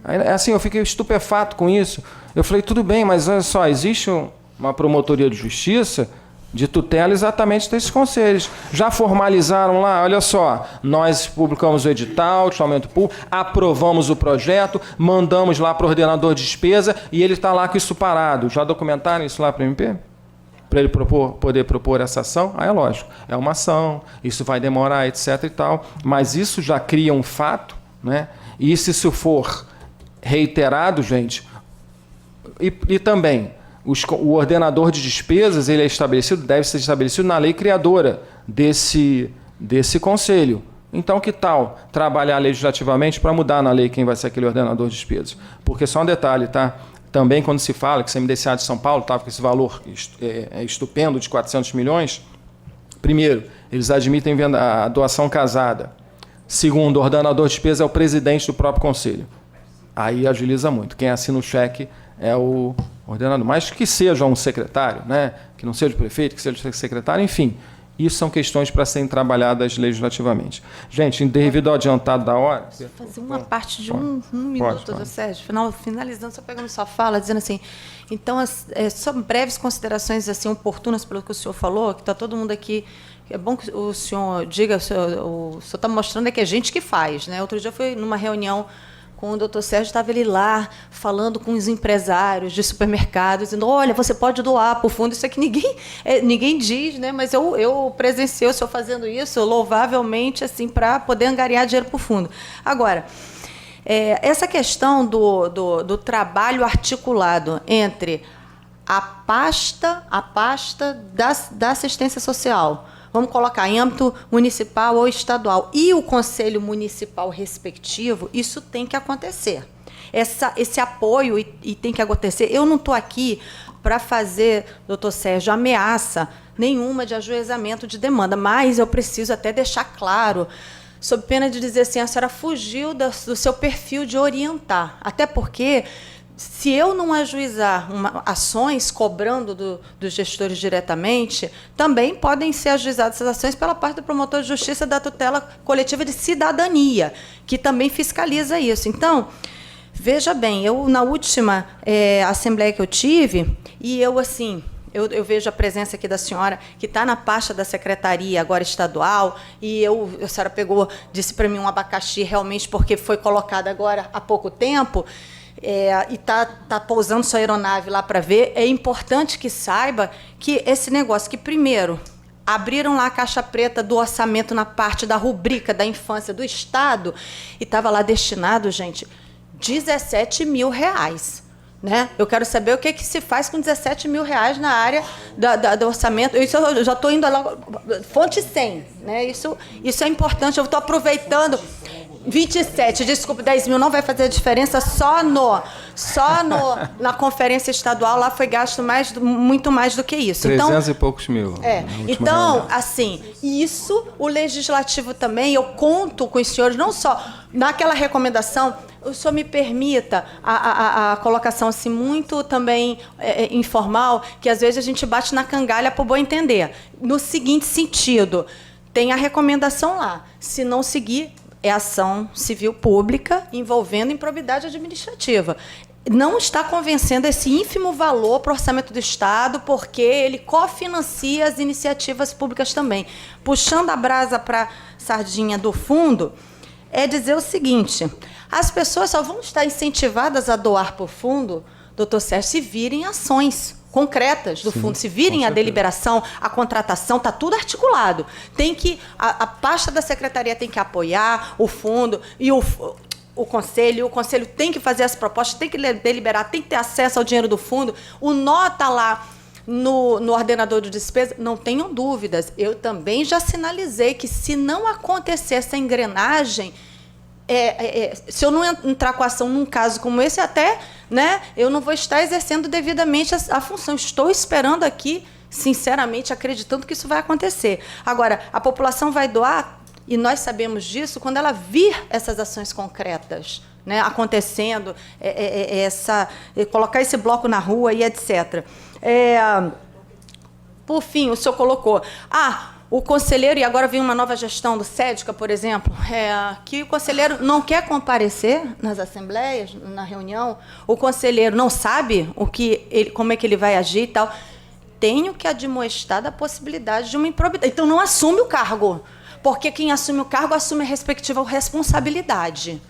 Aí, assim, eu fiquei estupefato com isso. Eu falei, tudo bem, mas olha só, existe uma promotoria de justiça de tutela exatamente desses conselhos. Já formalizaram lá, olha só, nós publicamos o edital de chamamento público, aprovamos o projeto, mandamos lá para o ordenador de despesa e ele está lá com isso parado. Já documentaram isso lá para o MP? Para ele poder propor essa ação? É lógico, é uma ação, isso vai demorar, etc. e tal, mas isso já cria um fato, né, E se isso for reiterado, gente, e também o ordenador de despesas, ele é estabelecido, deve ser estabelecido na lei criadora desse conselho. Então, que tal trabalhar legislativamente para mudar na lei quem vai ser aquele ordenador de despesas? Porque só um detalhe, tá? Também quando se fala que o CMDCA de São Paulo estava com esse valor estupendo de 400 milhões, primeiro, eles admitem a doação casada. Segundo, o ordenador de despesa é o presidente do próprio conselho. Aí agiliza muito. Quem assina o cheque é o ordenador. Mas que seja um secretário, né? Que não seja o prefeito, que seja o secretário, enfim. Isso são questões para serem trabalhadas legislativamente. Gente, devido ao adiantado da hora... Fazer uma parte de um minuto, doutor Sérgio, finalizando, só pegando sua fala, dizendo assim, então, só breves considerações assim, oportunas pelo que o senhor falou, que está todo mundo aqui. É bom que o senhor diga, o senhor está mostrando que é gente que faz, né? Outro dia eu fui numa reunião com o doutor Sérgio, estava ele lá falando com os empresários de supermercados, dizendo, olha, você pode doar para o fundo, isso aqui ninguém diz, né? Mas eu presenciei o senhor fazendo isso louvavelmente assim, para poder angariar dinheiro para o fundo. Agora, essa questão do trabalho articulado entre a pasta da assistência social, vamos colocar em âmbito municipal ou estadual, e o conselho municipal respectivo, isso tem que acontecer. Esse apoio e tem que acontecer. Eu não estou aqui para fazer, doutor Sérgio, ameaça nenhuma de ajuizamento de demanda, mas eu preciso até deixar claro, sob pena de dizer assim, a senhora fugiu do seu perfil de orientar. Até porque, se eu não ajuizar ações cobrando dos gestores diretamente, também podem ser ajuizadas essas ações pela parte do promotor de justiça da tutela coletiva de cidadania, que também fiscaliza isso. Então, veja bem, eu na última assembleia que eu tive, e eu assim... Eu vejo a presença aqui da senhora, que está na pasta da secretaria, agora estadual, e a senhora disse para mim um abacaxi, realmente, porque foi colocado agora há pouco tempo, e está pousando sua aeronave lá para ver. É importante que saiba que esse negócio, que primeiro, abriram lá a caixa preta do orçamento na parte da rubrica da infância do Estado, e estava lá destinado, gente, R$17 mil. Né? Eu quero saber o que se faz com R$17 mil na área do orçamento. Isso eu já estou indo lá, fonte 100. Né? Isso é importante, eu estou aproveitando. 27, desculpe, 10 mil não vai fazer diferença, só na conferência estadual lá foi gasto muito mais do que isso. 300 e poucos mil. Então, assim, isso o legislativo também, eu conto com os senhores, não só naquela recomendação, o senhor me permita a colocação assim, muito também informal, que às vezes a gente bate na cangalha para o bom entender. No seguinte sentido, tem a recomendação lá, se não seguir, é ação civil pública envolvendo improbidade administrativa. Não está convencendo esse ínfimo valor para o orçamento do Estado, porque ele cofinancia as iniciativas públicas também. Puxando a brasa para a sardinha do fundo, é dizer o seguinte, as pessoas só vão estar incentivadas a doar para o fundo, doutor Sérgio, se virem ações concretas do fundo, se virem a deliberação, a contratação, está tudo articulado. Tem que a pasta da secretaria tem que apoiar o fundo e o conselho tem que fazer as propostas, tem que deliberar, tem que ter acesso ao dinheiro do fundo. O nó está lá no ordenador de despesa, não tenham dúvidas. Eu também já sinalizei que, se não acontecer essa engrenagem, se eu não entrar com a ação num caso como esse, até, né, eu não vou estar exercendo devidamente a função. Estou esperando aqui, sinceramente, acreditando que isso vai acontecer. Agora, a população vai doar, e nós sabemos disso, quando ela vir essas ações concretas, né, acontecendo, colocar esse bloco na rua e etc. Por fim, o senhor colocou... o conselheiro, e agora vem uma nova gestão do SEDCA, por exemplo, que o conselheiro não quer comparecer nas assembleias, na reunião, o conselheiro não sabe como é que ele vai agir e tal. Tenho que admoestar da possibilidade de uma improbidade. Então, não assume o cargo, porque quem assume o cargo assume a respectiva responsabilidade.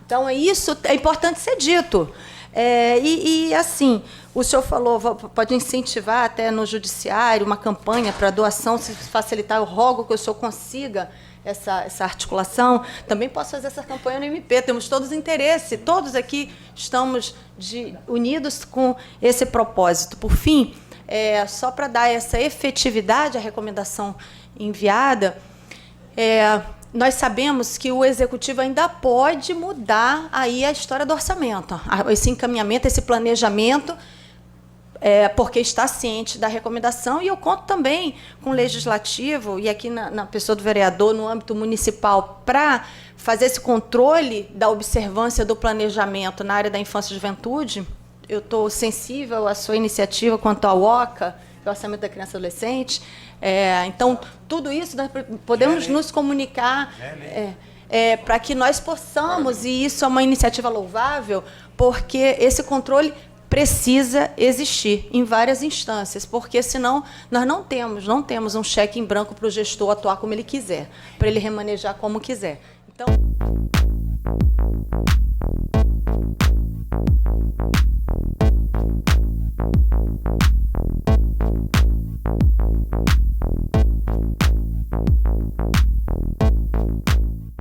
Então, isso é importante ser dito. Assim, o senhor falou, pode incentivar até no judiciário uma campanha para doação, se facilitar, eu rogo que o senhor consiga essa articulação. Também posso fazer essa campanha no MP, temos todos interesse, todos aqui estamos unidos com esse propósito. Por fim, só para dar essa efetividade à recomendação enviada, nós sabemos que o Executivo ainda pode mudar aí a história do orçamento, esse encaminhamento, esse planejamento, porque está ciente da recomendação, e eu conto também com o Legislativo, e aqui na pessoa do vereador, no âmbito municipal, para fazer esse controle da observância do planejamento na área da infância e juventude. Eu estou sensível à sua iniciativa quanto ao OCA, o Orçamento da Criança e Adolescente. Então, tudo isso nós podemos nos comunicar para que nós possamos, e isso é uma iniciativa louvável, porque esse controle precisa existir em várias instâncias, porque senão nós não temos um cheque em branco para o gestor atuar como ele quiser, para ele remanejar como quiser. Então